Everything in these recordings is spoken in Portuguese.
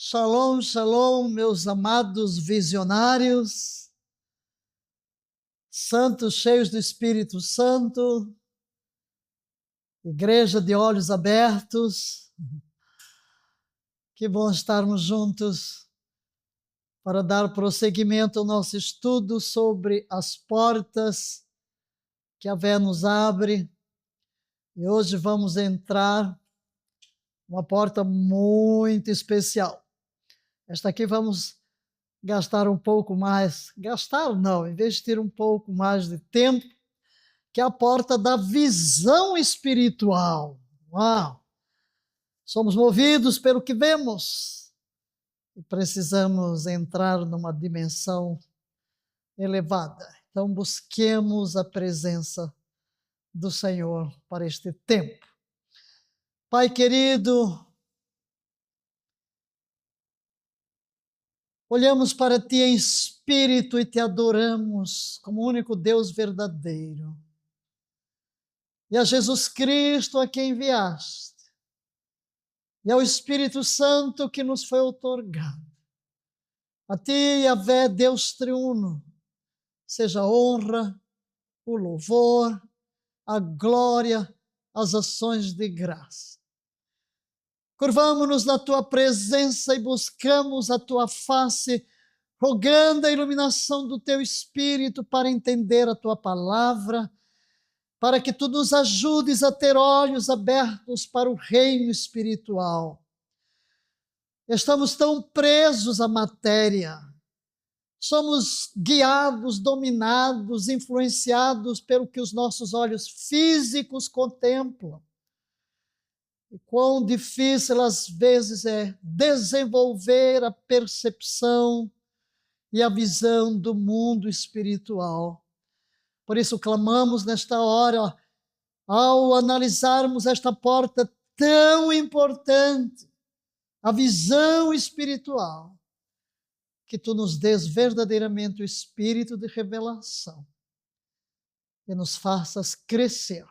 Shalom, shalom, meus amados visionários, santos cheios do Espírito Santo, igreja de olhos abertos. Que bom estarmos juntos para dar prosseguimento ao nosso estudo sobre as portas que a fé nos abre. E hoje vamos entrar uma porta muito especial. Esta aqui vamos gastar um pouco mais, investir um pouco mais de tempo, que é a porta da visão espiritual. Uau! Somos movidos pelo que vemos e precisamos entrar numa dimensão elevada. Então busquemos a presença do Senhor para este tempo. Pai querido, olhamos para Ti em espírito e Te adoramos como o único Deus verdadeiro. E a Jesus Cristo a quem enviaste, e ao Espírito Santo que nos foi outorgado. A Ti, Yahvé, Deus triuno, seja a honra, o louvor, a glória, as ações de graça. Curvamo-nos na Tua presença e buscamos a Tua face, rogando a iluminação do Teu Espírito para entender a Tua palavra, para que Tu nos ajudes a ter olhos abertos para o reino espiritual. Estamos tão presos à matéria, somos guiados, dominados, influenciados pelo que os nossos olhos físicos contemplam. E quão difícil às vezes é desenvolver a percepção e a visão do mundo espiritual. Por isso clamamos nesta hora, ao analisarmos esta porta tão importante, a visão espiritual, que Tu nos dês verdadeiramente o espírito de revelação e nos faças crescer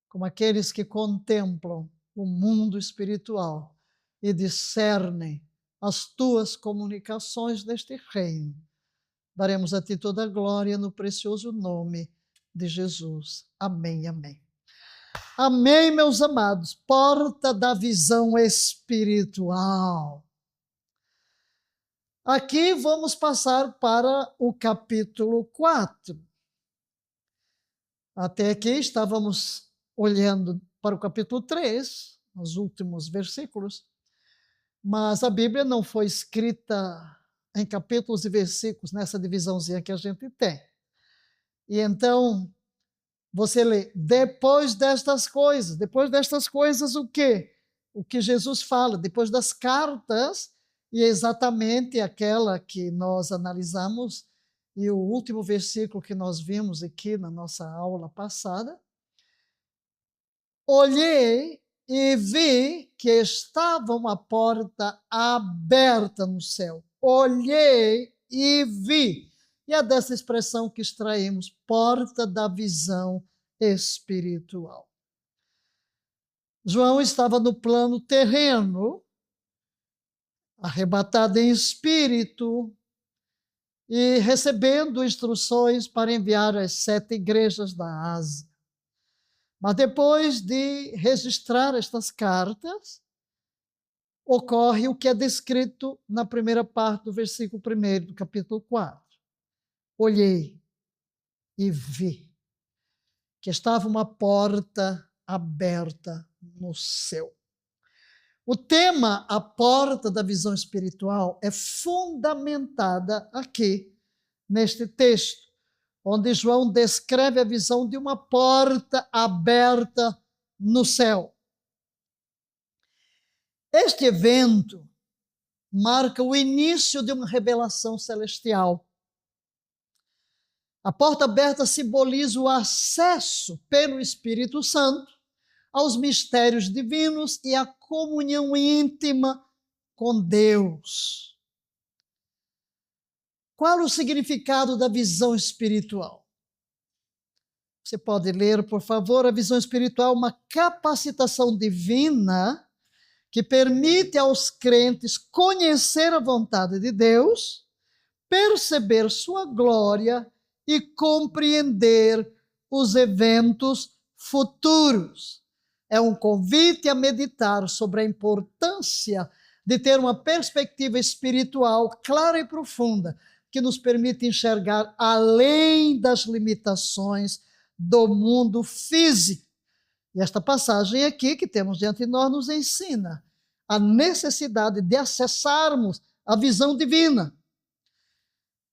como aqueles que contemplam o mundo espiritual e discernem as Tuas comunicações deste reino. Daremos a Ti toda a glória no precioso nome de Jesus. Amém, amém. Amém, meus amados. Porta da visão espiritual. Aqui vamos passar para o capítulo 4. Até aqui estávamos olhando para o capítulo 3, os últimos versículos, mas a Bíblia não foi escrita em capítulos e versículos, nessa divisãozinha que a gente tem. E então, você lê, depois destas coisas o quê? O que Jesus fala, depois das cartas, e é exatamente aquela que nós analisamos, e o último versículo que nós vimos aqui na nossa aula passada. Olhei e vi que estava uma porta aberta no céu. Olhei e vi. E é dessa expressão que extraímos, porta da visão espiritual. João estava no plano terreno, arrebatado em espírito e recebendo instruções para enviar às 7 igrejas da Ásia. Mas depois de registrar estas cartas, ocorre o que é descrito na primeira parte do versículo 1 do capítulo 4. Olhei e vi que estava uma porta aberta no céu. O tema, a porta da visão espiritual, é fundamentada aqui, neste texto, onde João descreve a visão de uma porta aberta no céu. Este evento marca o início de uma revelação celestial. A porta aberta simboliza o acesso pelo Espírito Santo aos mistérios divinos e a comunhão íntima com Deus. Qual o significado da visão espiritual? Você pode ler, por favor, a visão espiritual, uma capacitação divina que permite aos crentes conhecer a vontade de Deus, perceber sua glória e compreender os eventos futuros. É um convite a meditar sobre a importância de ter uma perspectiva espiritual clara e profunda, que nos permite enxergar além das limitações do mundo físico. E esta passagem aqui que temos diante de nós nos ensina a necessidade de acessarmos a visão divina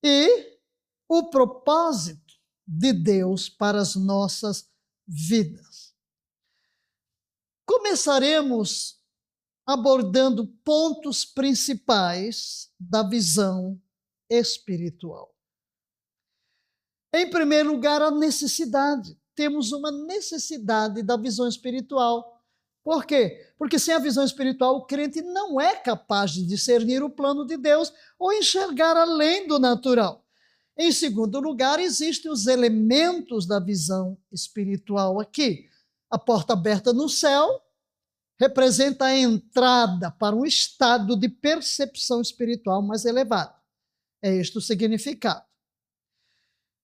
e o propósito de Deus para as nossas vidas. Começaremos abordando pontos principais da visão espiritual. Em primeiro lugar, a necessidade. Temos uma necessidade da visão espiritual. Por quê? Porque sem a visão espiritual, o crente não é capaz de discernir o plano de Deus ou enxergar além do natural. Em segundo lugar, existem os elementos da visão espiritual aqui. A porta aberta no céu representa a entrada para um estado de percepção espiritual mais elevado. É este o significado.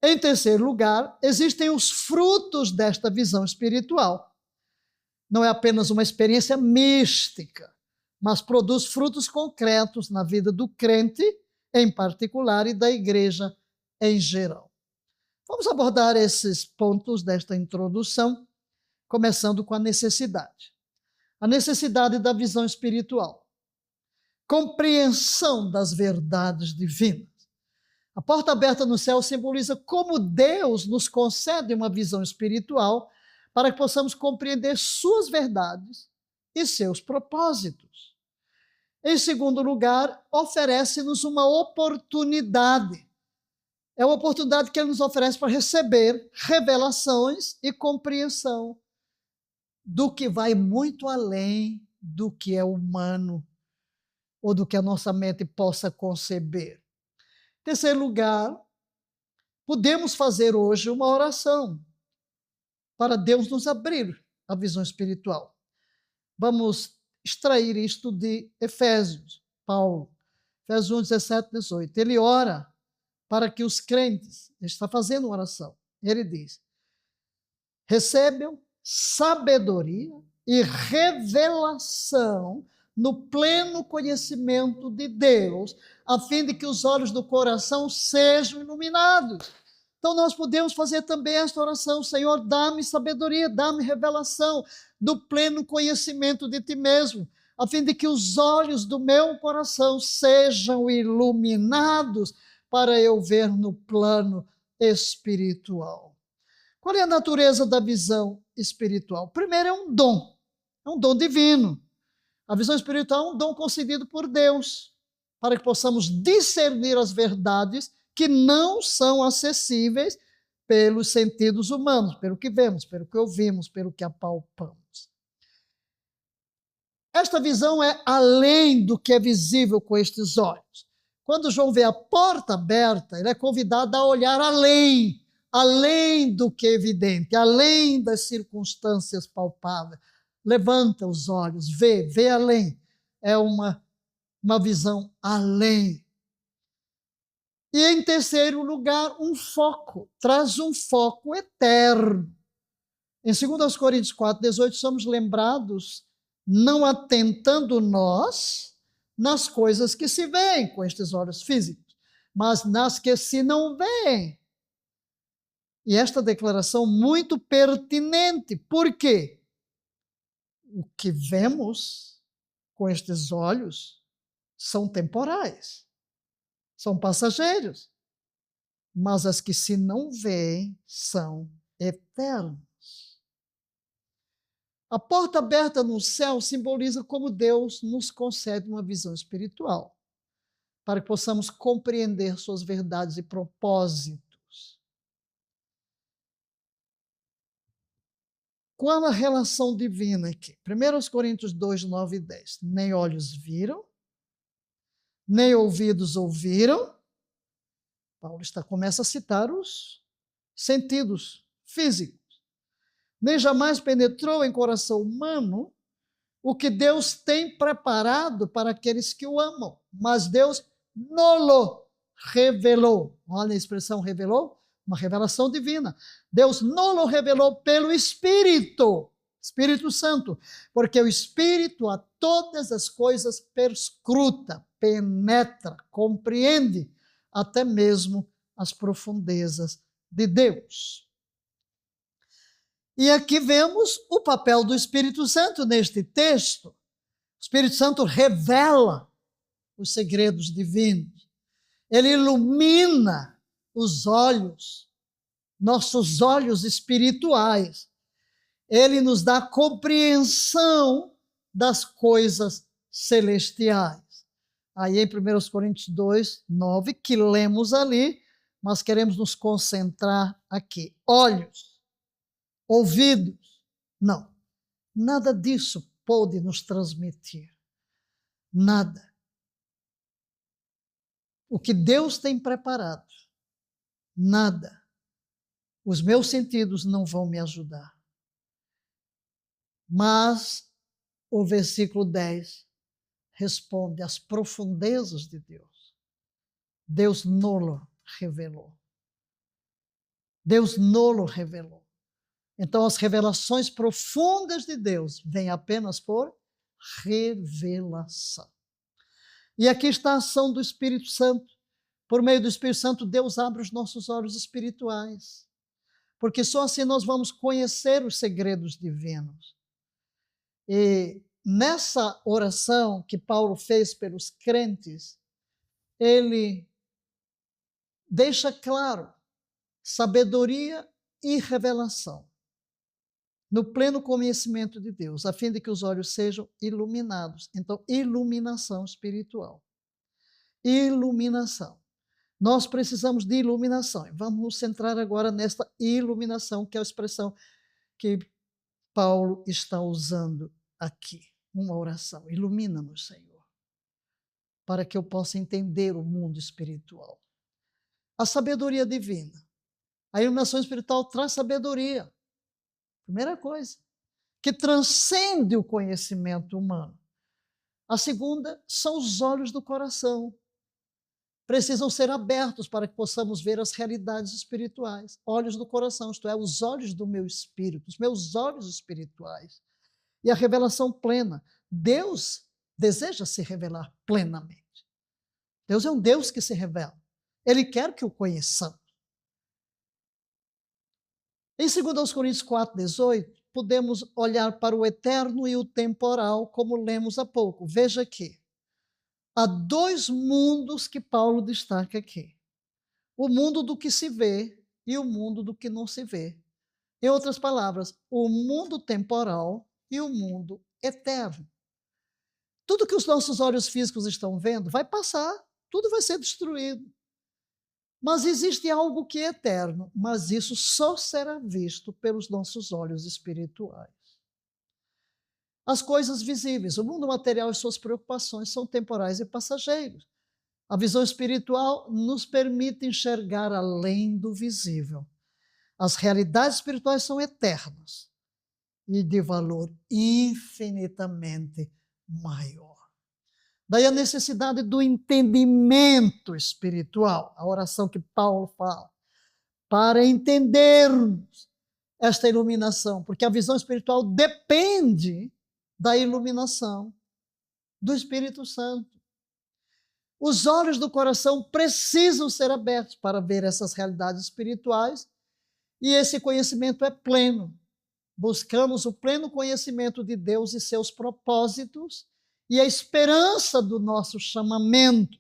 Em terceiro lugar, existem os frutos desta visão espiritual. Não é apenas uma experiência mística, mas produz frutos concretos na vida do crente, em particular, e da igreja em geral. Vamos abordar esses pontos desta introdução, começando com a necessidade. A necessidade da visão espiritual. Compreensão das verdades divinas. A porta aberta no céu simboliza como Deus nos concede uma visão espiritual para que possamos compreender suas verdades e seus propósitos. Em segundo lugar, oferece-nos uma oportunidade. É uma oportunidade que ele nos oferece para receber revelações e compreensão do que vai muito além do que é humano ou do que a nossa mente possa conceber. Em terceiro lugar, podemos fazer hoje uma oração para Deus nos abrir a visão espiritual. Vamos extrair isto de Efésios, Paulo, Efésios 1, 17, 18. Ele ora para que os crentes, ele está fazendo uma oração, ele diz, recebam sabedoria e revelação no pleno conhecimento de Deus, a fim de que os olhos do coração sejam iluminados. Então nós podemos fazer também esta oração, Senhor, dá-me sabedoria, dá-me revelação do pleno conhecimento de Ti mesmo, a fim de que os olhos do meu coração sejam iluminados para eu ver no plano espiritual. Qual é a natureza da visão espiritual? Primeiro, é um dom divino. A visão espiritual é um dom concedido por Deus, para que possamos discernir as verdades que não são acessíveis pelos sentidos humanos, pelo que vemos, pelo que ouvimos, pelo que apalpamos. Esta visão é além do que é visível com estes olhos. Quando João vê a porta aberta, ele é convidado a olhar além do que é evidente, além das circunstâncias palpáveis. Levanta os olhos, vê além. É uma visão além. E em terceiro lugar, um foco. Traz um foco eterno. Em 2 Coríntios 4, 18, somos lembrados, não atentando nós nas coisas que se veem com estes olhos físicos, mas nas que se não veem. E esta declaração muito pertinente. Por quê? O que vemos com estes olhos são temporais, são passageiros, mas as que se não veem são eternas. A porta aberta no céu simboliza como Deus nos concede uma visão espiritual, para que possamos compreender suas verdades e propósitos. Qual a relação divina aqui? 1 Coríntios 2, 9 e 10. Nem olhos viram, nem ouvidos ouviram. Paulo começa a citar os sentidos físicos. Nem jamais penetrou em coração humano o que Deus tem preparado para aqueles que o amam, mas Deus nolo revelou. Olha a expressão revelou, uma revelação divina. Deus nolo revelou pelo Espírito, Espírito Santo, porque o Espírito a todas as coisas perscruta, penetra, compreende até mesmo as profundezas de Deus. E aqui vemos o papel do Espírito Santo neste texto. O Espírito Santo revela os segredos divinos. Ele ilumina os olhos, nossos olhos espirituais. Ele nos dá compreensão das coisas celestiais. Aí em 1 Coríntios 2, 9, que lemos ali, mas queremos nos concentrar aqui. Olhos, ouvidos, não. Nada disso pode nos transmitir. Nada. O que Deus tem preparado, nada. Os meus sentidos não vão me ajudar. Mas o versículo 10 responde às profundezas de Deus. Deus nolo revelou. Deus nolo revelou. Então, as revelações profundas de Deus vêm apenas por revelação. E aqui está a ação do Espírito Santo. Por meio do Espírito Santo, Deus abre os nossos olhos espirituais. Porque só assim nós vamos conhecer os segredos divinos. E nessa oração que Paulo fez pelos crentes, ele deixa claro sabedoria e revelação no pleno conhecimento de Deus, a fim de que os olhos sejam iluminados. Então, iluminação espiritual. Iluminação. Nós precisamos de iluminação. Vamos nos centrar agora nesta iluminação, que é a expressão que Paulo está usando aqui. Uma oração. Ilumina-nos, Senhor, para que eu possa entender o mundo espiritual. A sabedoria divina. A iluminação espiritual traz sabedoria. Primeira coisa, que transcende o conhecimento humano. A segunda são os olhos do coração. Precisam ser abertos para que possamos ver as realidades espirituais. Olhos do coração, isto é, os olhos do meu espírito, os meus olhos espirituais. E a revelação plena. Deus deseja se revelar plenamente. Deus é um Deus que se revela. Ele quer que o conheçamos. Em 2 Coríntios 4, 18, podemos olhar para o eterno e o temporal, como lemos há pouco. Veja aqui. Há dois mundos que Paulo destaca aqui. O mundo do que se vê e o mundo do que não se vê. Em outras palavras, o mundo temporal e o mundo eterno. Tudo que os nossos olhos físicos estão vendo vai passar, tudo vai ser destruído. Mas existe algo que é eterno, mas isso só será visto pelos nossos olhos espirituais. As coisas visíveis, o mundo material e suas preocupações são temporais e passageiros. A visão espiritual nos permite enxergar além do visível. As realidades espirituais são eternas e de valor infinitamente maior. Daí a necessidade do entendimento espiritual, a oração que Paulo fala, para entendermos esta iluminação, porque a visão espiritual depende da iluminação do Espírito Santo. Os olhos do coração precisam ser abertos para ver essas realidades espirituais, e esse conhecimento é pleno. Buscamos o pleno conhecimento de Deus e seus propósitos e a esperança do nosso chamamento.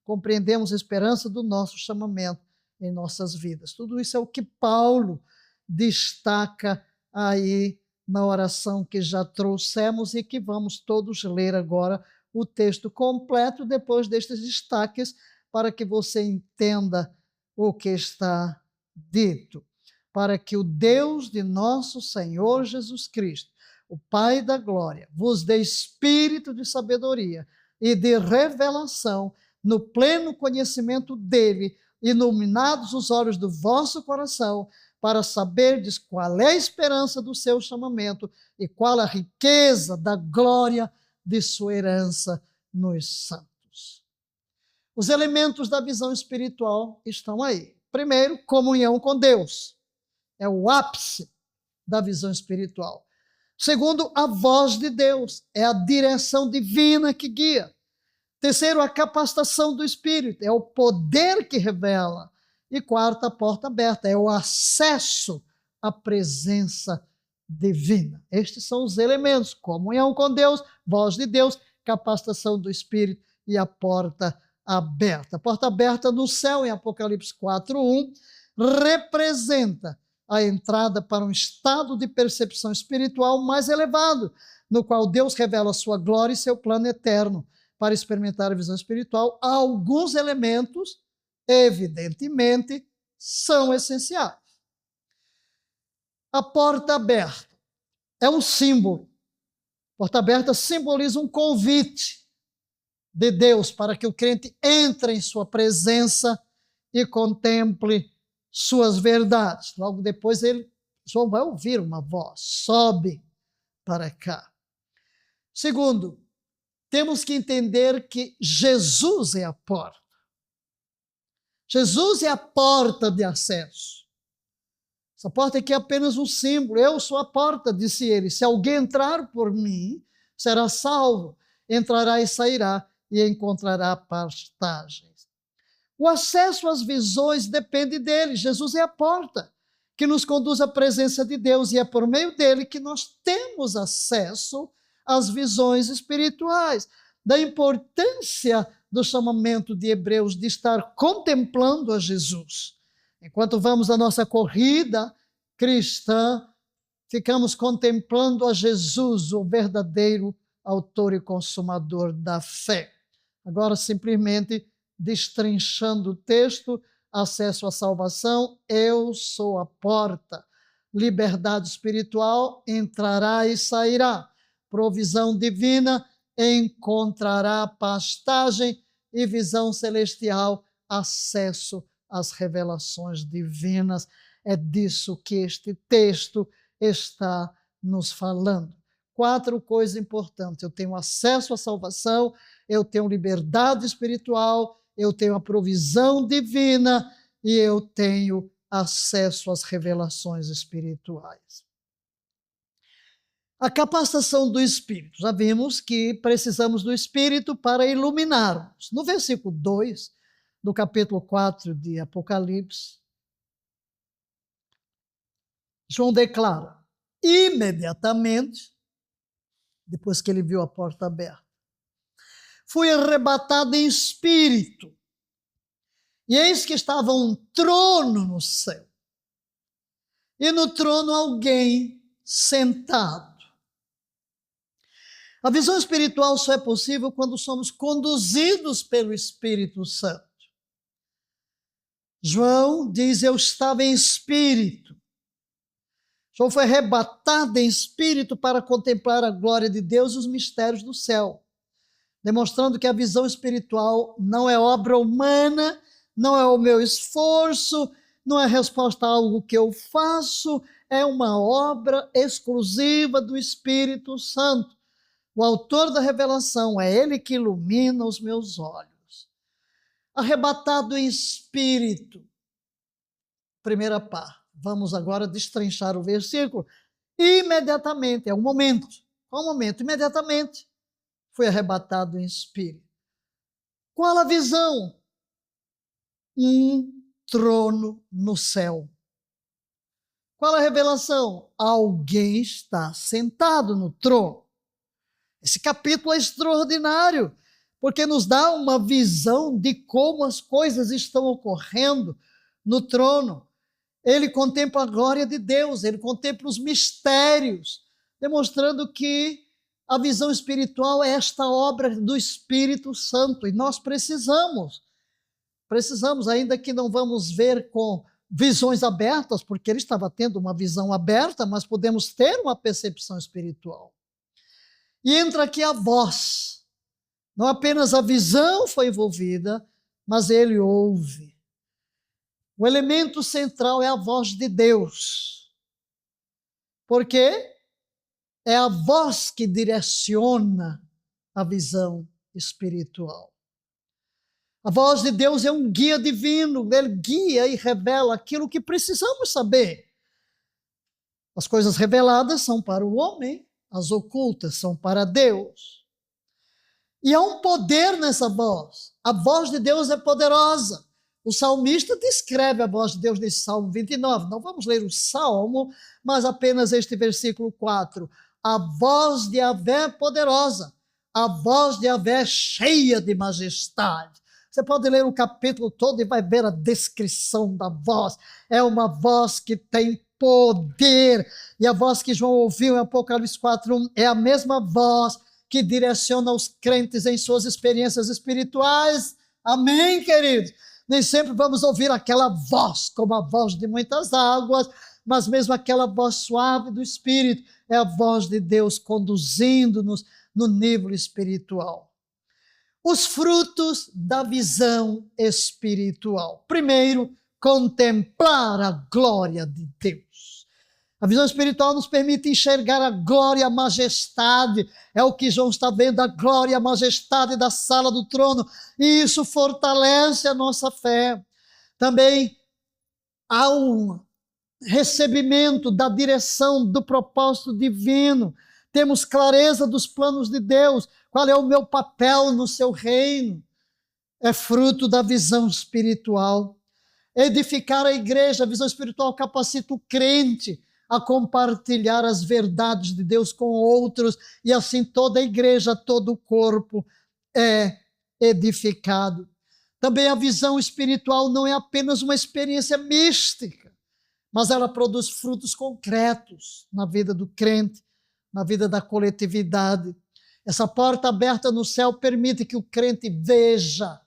Compreendemos a esperança do nosso chamamento em nossas vidas. Tudo isso é o que Paulo destaca aí na oração que já trouxemos e que vamos todos ler agora o texto completo depois destes destaques para que você entenda o que está dito. Para que o Deus de nosso Senhor Jesus Cristo, o Pai da glória, vos dê espírito de sabedoria e de revelação no pleno conhecimento dele, iluminados os olhos do vosso coração, para saberdes qual é a esperança do seu chamamento e qual a riqueza da glória de sua herança nos santos. Os elementos da visão espiritual estão aí. Primeiro, comunhão com Deus. É o ápice da visão espiritual. Segundo, a voz de Deus. É a direção divina que guia. Terceiro, a capacitação do Espírito. É o poder que revela. E quarto, a porta aberta. É o acesso à presença divina. Estes são os elementos. Comunhão com Deus, voz de Deus, capacitação do Espírito e a porta aberta. A porta aberta no céu, em Apocalipse 4:1, representa a entrada para um estado de percepção espiritual mais elevado, no qual Deus revela sua glória e seu plano eterno. Para experimentar a visão espiritual, alguns elementos, evidentemente, são essenciais. A porta aberta é um símbolo. A porta aberta simboliza um convite de Deus para que o crente entre em sua presença e contemple suas verdades. Logo depois João vai ouvir uma voz: sobe para cá. Segundo, temos que entender que Jesus é a porta. Jesus é a porta de acesso. Essa porta aqui é apenas um símbolo. Eu sou a porta, disse ele. Se alguém entrar por mim, será salvo. Entrará e sairá e encontrará pastagens. O acesso às visões depende dele. Jesus é a porta que nos conduz à presença de Deus e é por meio dele que nós temos acesso às visões espirituais. Da importância do chamamento de Hebreus de estar contemplando a Jesus. Enquanto vamos à nossa corrida cristã, ficamos contemplando a Jesus, o verdadeiro autor e consumador da fé. Agora, simplesmente destrinchando o texto, acesso à salvação, eu sou a porta. Liberdade espiritual, entrará e sairá. Provisão divina, encontrará pastagem. E visão celestial, acesso às revelações divinas. É disso que este texto está nos falando. 4 coisas importantes. Eu tenho acesso à salvação, eu tenho liberdade espiritual, eu tenho a provisão divina e eu tenho acesso às revelações espirituais. A capacitação do Espírito. Já vimos que precisamos do Espírito para iluminarmos. No versículo 2 do capítulo 4 de Apocalipse, João declara: imediatamente, depois que ele viu a porta aberta, fui arrebatado em espírito, e eis que estava um trono no céu, e no trono alguém sentado. A visão espiritual só é possível quando somos conduzidos pelo Espírito Santo. João diz: eu estava em espírito. João foi arrebatado em espírito para contemplar a glória de Deus e os mistérios do céu, demonstrando que a visão espiritual não é obra humana, não é o meu esforço, não é resposta a algo que eu faço, é uma obra exclusiva do Espírito Santo. O autor da revelação, é ele que ilumina os meus olhos. Arrebatado em espírito. Primeira parte. Vamos agora destrinchar o versículo. Imediatamente, é um momento. Qual momento? Imediatamente. Foi arrebatado em espírito. Qual a visão? Um trono no céu. Qual a revelação? Alguém está sentado no trono. Esse capítulo é extraordinário, porque nos dá uma visão de como as coisas estão ocorrendo no trono. Ele contempla a glória de Deus, ele contempla os mistérios, demonstrando que a visão espiritual é esta obra do Espírito Santo, e nós precisamos, ainda que não vamos ver com visões abertas, porque ele estava tendo uma visão aberta, mas podemos ter uma percepção espiritual. E entra aqui a voz. Não apenas a visão foi envolvida, mas ele ouve. O elemento central é a voz de Deus. Por quê? É a voz que direciona a visão espiritual. A voz de Deus é um guia divino, ele guia e revela aquilo que precisamos saber. As coisas reveladas são para o homem, as ocultas são para Deus. E há um poder nessa voz. A voz de Deus é poderosa. O salmista descreve a voz de Deus nesse Salmo 29. Não vamos ler o Salmo, mas apenas este versículo 4. A voz de Yahvé é poderosa. A voz de Yahvé é cheia de majestade. Você pode ler o capítulo todo e vai ver a descrição da voz. É uma voz que tem poder. E a voz que João ouviu em Apocalipse 4:1 é a mesma voz que direciona os crentes em suas experiências espirituais. Amém, queridos? Nem sempre vamos ouvir aquela voz, como a voz de muitas águas, mas mesmo aquela voz suave do Espírito é a voz de Deus conduzindo-nos no nível espiritual. Os frutos da visão espiritual. Primeiro, contemplar a glória de Deus. A visão espiritual nos permite enxergar a glória e a majestade. É o que João está vendo, a glória e a majestade da sala do trono. E isso fortalece a nossa fé. Também há um recebimento da direção do propósito divino. Temos clareza dos planos de Deus. Qual é o meu papel no seu reino? É fruto da visão espiritual. Edificar a igreja, a visão espiritual capacita o crente a compartilhar as verdades de Deus com outros, e assim toda a igreja, todo o corpo é edificado. Também a visão espiritual não é apenas uma experiência mística, mas ela produz frutos concretos na vida do crente, na vida da coletividade. Essa porta aberta no céu permite que o crente veja,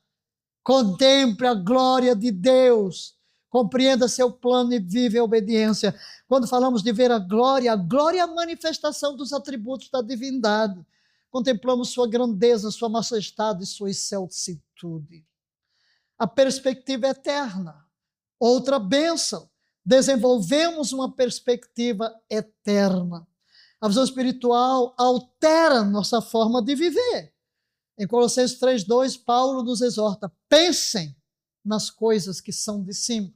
contemple a glória de Deus, compreenda seu plano e vive a obediência. Quando falamos de ver a glória é a manifestação dos atributos da divindade. Contemplamos sua grandeza, sua majestade e sua excelsitude. A perspectiva eterna, outra bênção. Desenvolvemos uma perspectiva eterna. A visão espiritual altera nossa forma de viver. Em Colossenses 3:2, Paulo nos exorta: pensem nas coisas que são de cima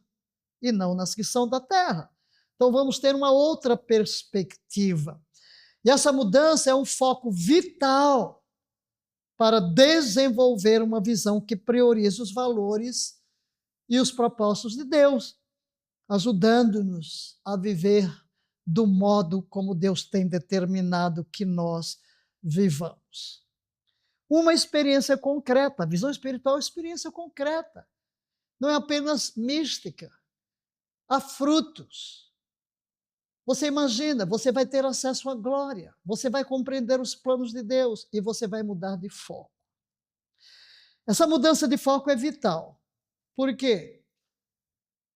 e não nas que são da terra. Então vamos ter uma outra perspectiva. E essa mudança é um foco vital para desenvolver uma visão que prioriza os valores e os propósitos de Deus, ajudando-nos a viver do modo como Deus tem determinado que nós vivamos. Uma experiência concreta, a visão espiritual é uma experiência concreta, não é apenas mística, há frutos. Você imagina, você vai ter acesso à glória, você vai compreender os planos de Deus e você vai mudar de foco. Essa mudança de foco é vital. Por quê?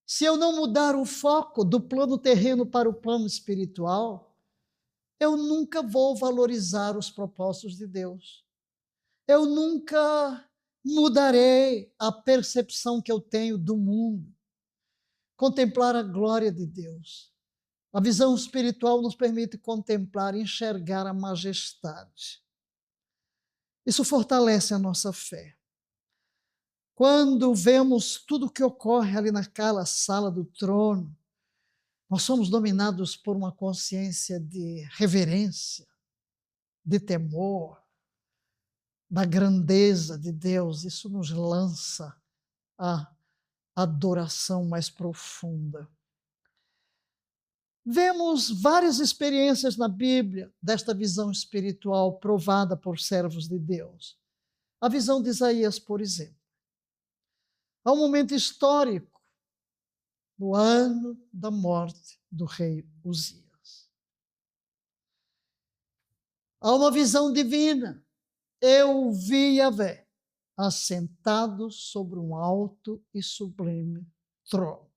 Se eu não mudar o foco do plano terreno para o plano espiritual, eu nunca vou valorizar os propósitos de Deus. Eu nunca mudarei a percepção que eu tenho do mundo. Contemplar a glória de Deus. A visão espiritual nos permite contemplar e enxergar a majestade. Isso fortalece a nossa fé. Quando vemos tudo o que ocorre ali naquela sala do trono, nós somos dominados por uma consciência de reverência, de temor, da grandeza de Deus. Isso nos lança à adoração mais profunda. Vemos várias experiências na Bíblia desta visão espiritual provada por servos de Deus. A visão de Isaías, por exemplo. Há um momento histórico, no ano da morte do rei Uzias. Há uma visão divina. Eu vi Yahvé assentado sobre um alto e sublime trono.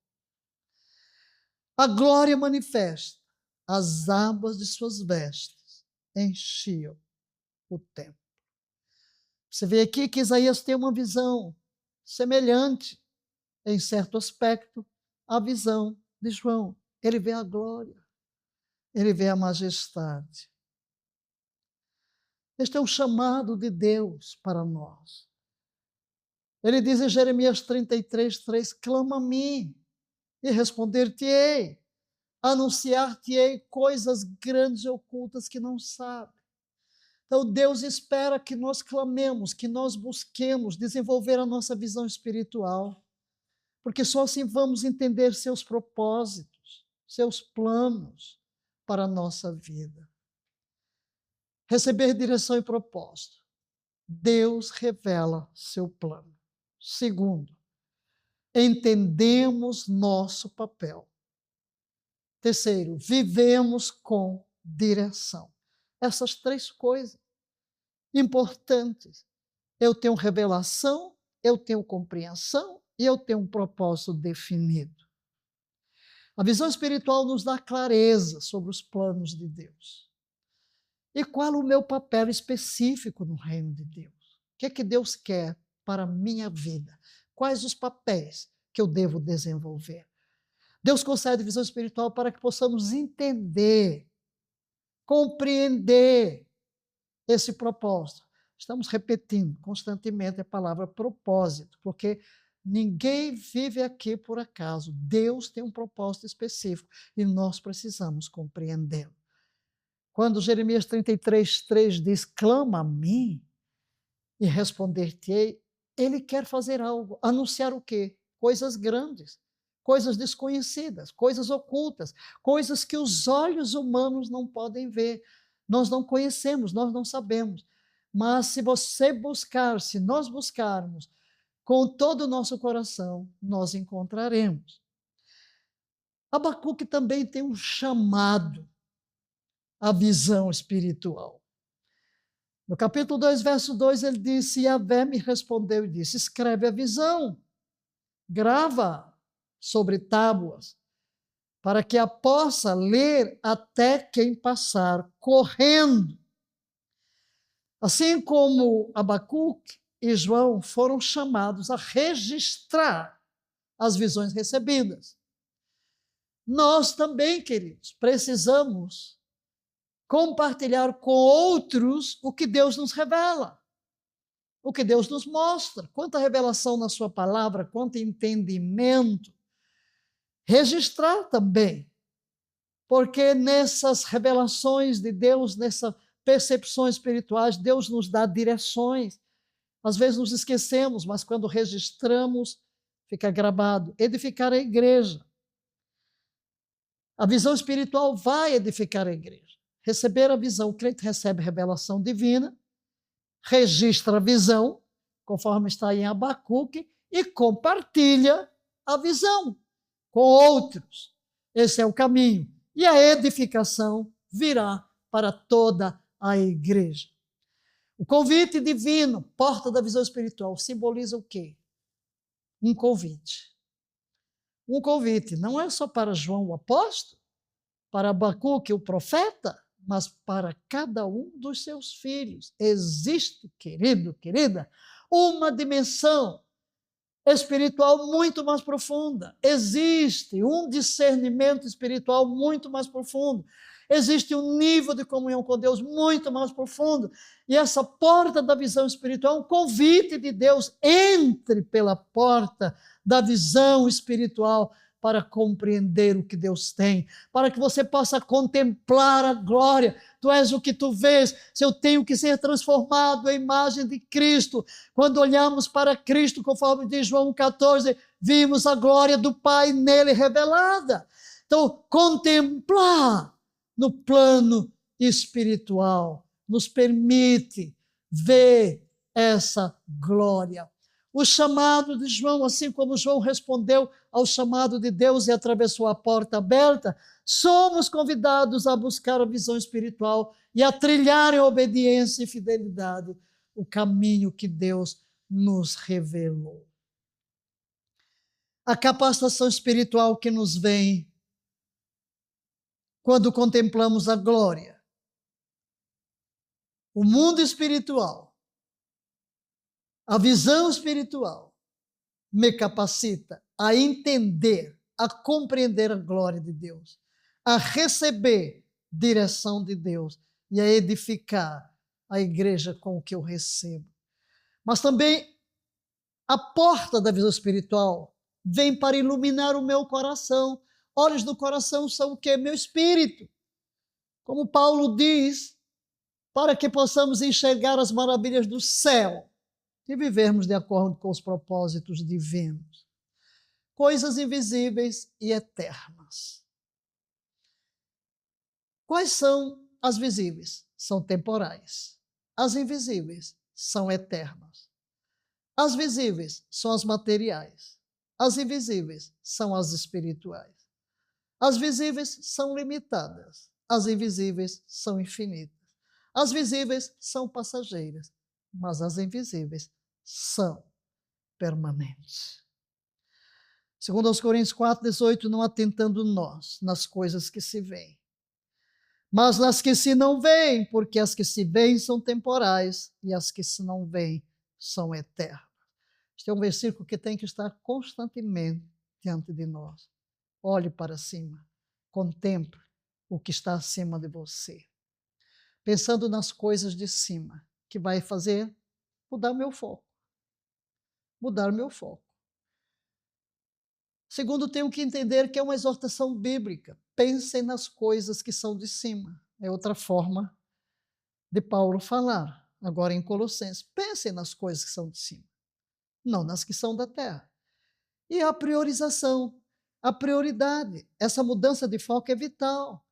A glória manifesta, as abas de suas vestes enchiam o templo. Você vê aqui que Isaías tem uma visão semelhante, em certo aspecto, a visão de João. Ele vê a glória, ele vê a majestade. Este é um chamado de Deus para nós. Ele diz em Jeremias 33:3, clama a mim e responder-te-ei, anunciar-te-ei coisas grandes e ocultas que não sabe. Então Deus espera que nós clamemos, que nós busquemos desenvolver a nossa visão espiritual, porque só assim vamos entender seus propósitos, seus planos para a nossa vida. Receber direção e propósito. Deus revela seu plano. Segundo, entendemos nosso papel. Terceiro, vivemos com direção. Essas três coisas importantes. Eu tenho revelação, eu tenho compreensão e eu tenho um propósito definido. A visão espiritual nos dá clareza sobre os planos de Deus. E qual o meu papel específico no reino de Deus? O que é que Deus quer para a minha vida? Quais os papéis que eu devo desenvolver? Deus concede visão espiritual para que possamos entender, compreender esse propósito. Estamos repetindo constantemente a palavra propósito, porque ninguém vive aqui por acaso. Deus tem um propósito específico e nós precisamos compreendê-lo. Quando Jeremias 33:3 diz, clama a mim e responder-te-ei, ele quer fazer algo, anunciar o quê? Coisas grandes, coisas desconhecidas, coisas ocultas, coisas que os olhos humanos não podem ver. Nós não conhecemos, nós não sabemos. Mas se você buscar, se nós buscarmos com todo o nosso coração, nós encontraremos. Abacuque também tem um chamado à visão espiritual. No capítulo 2, verso 2, ele disse, Yahvé me respondeu e disse, escreve a visão, grava sobre tábuas, para que a possa ler até quem passar correndo. Assim como Abacuque e João foram chamados a registrar as visões recebidas. Nós também, queridos, precisamos compartilhar com outros o que Deus nos revela, o que Deus nos mostra. Quanta revelação na sua palavra, quanto entendimento. Registrar também, porque nessas revelações de Deus, nessas percepções espirituais, Deus nos dá direções. Às vezes nos esquecemos, mas quando registramos, fica gravado. Edificar a igreja. A visão espiritual vai edificar a igreja. Receber a visão, o crente recebe a revelação divina, registra a visão, conforme está em Abacuque, e compartilha a visão com outros. Esse é o caminho. E a edificação virá para toda a igreja. O convite divino, porta da visão espiritual, simboliza o quê? Um convite. Um convite não é só para João o apóstolo, para Abacuque o profeta, mas para cada um dos seus filhos. Existe, querido, querida, uma dimensão espiritual muito mais profunda. Existe um discernimento espiritual muito mais profundo. Existe um nível de comunhão com Deus muito mais profundo. E essa porta da visão espiritual é um convite de Deus. Entre pela porta da visão espiritual para compreender o que Deus tem, para que você possa contemplar a glória. Tu és o que tu vês. Se eu tenho que ser transformado à imagem de Cristo, quando olhamos para Cristo, conforme diz João 14, vimos a glória do Pai nele revelada. Então, contemplar no plano espiritual nos permite ver essa glória. O chamado de João, assim como João respondeu ao chamado de Deus e atravessou a porta aberta, somos convidados a buscar a visão espiritual e a trilhar em obediência e fidelidade o caminho que Deus nos revelou. A capacitação espiritual que nos vem quando contemplamos a glória. O mundo espiritual, a visão espiritual, me capacita a entender a compreender a glória de Deus, a receber direção de Deus e a edificar a igreja com o que eu recebo. Mas também a porta da visão espiritual vem para iluminar o meu coração. Olhos do coração são o quê? Meu espírito. Como Paulo diz, para que possamos enxergar as maravilhas do céu e vivermos de acordo com os propósitos divinos. Coisas invisíveis e eternas. Quais são as visíveis? São temporais. As invisíveis são eternas. As visíveis são as materiais. As invisíveis são as espirituais. As visíveis são limitadas. As invisíveis são infinitas. As visíveis são passageiras, mas as invisíveis são permanentes. Segundo aos Coríntios 4:18, não atentando nós nas coisas que se veem, mas nas que se não veem, porque as que se veem são temporais e as que se não veem são eternas. Este é um versículo que tem que estar constantemente diante de nós. Olhe para cima, contemple o que está acima de você. Pensando nas coisas de cima, que vai fazer mudar o meu foco. Mudar o meu foco. Segundo, tenho que entender que é uma exortação bíblica. Pensem nas coisas que são de cima. É outra forma de Paulo falar, agora em Colossenses. Pensem nas coisas que são de cima, não nas que são da terra. E a priorização, a prioridade, essa mudança de foco é vital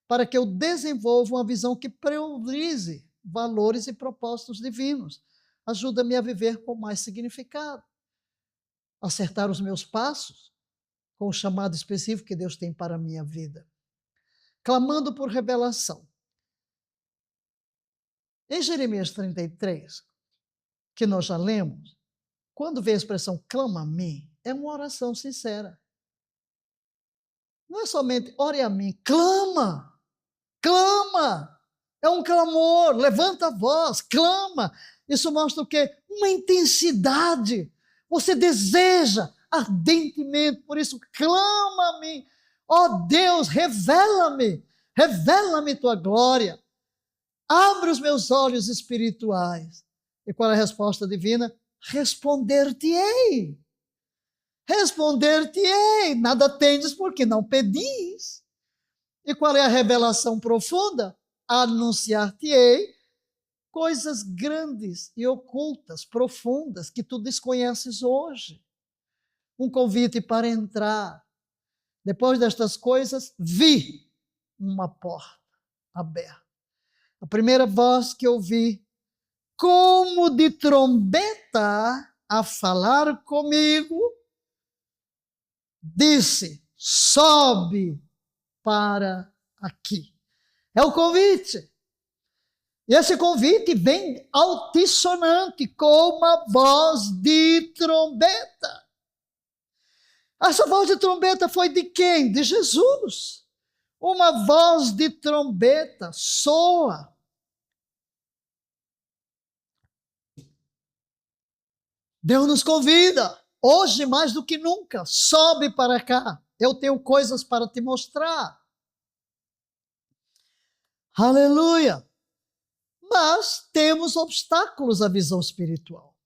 para que eu desenvolva uma visão que priorize valores e propósitos divinos. Ajuda-me a viver com mais significado, acertar os meus passos com o chamado específico que Deus tem para a minha vida. Clamando por revelação. Em Jeremias 33, que nós já lemos, quando vê a expressão clama a mim, é uma oração sincera. Não é somente ore a mim, clama, clama. É um clamor, levanta a voz, clama. Isso mostra o quê? Uma intensidade. Você deseja ardentemente, por isso clama a mim. Ó Deus, revela-me, revela-me tua glória. Abre os meus olhos espirituais. E qual é a resposta divina? Responder-te-ei. Responder-te-ei. Nada tendes porque não pedis. E qual é a revelação profunda? Anunciar-te-ei coisas grandes e ocultas, profundas, que tu desconheces hoje. Um convite para entrar. Depois destas coisas, vi uma porta aberta. A primeira voz que eu vi, como de trombeta, a falar comigo, disse: sobe para aqui. É o convite. E esse convite vem altissonante, com uma voz de trombeta. Essa voz de trombeta foi de quem? De Jesus. Uma voz de trombeta soa. Deus nos convida, hoje mais do que nunca, sobe para cá. Eu tenho coisas para te mostrar. Aleluia! Mas temos obstáculos à visão espiritual.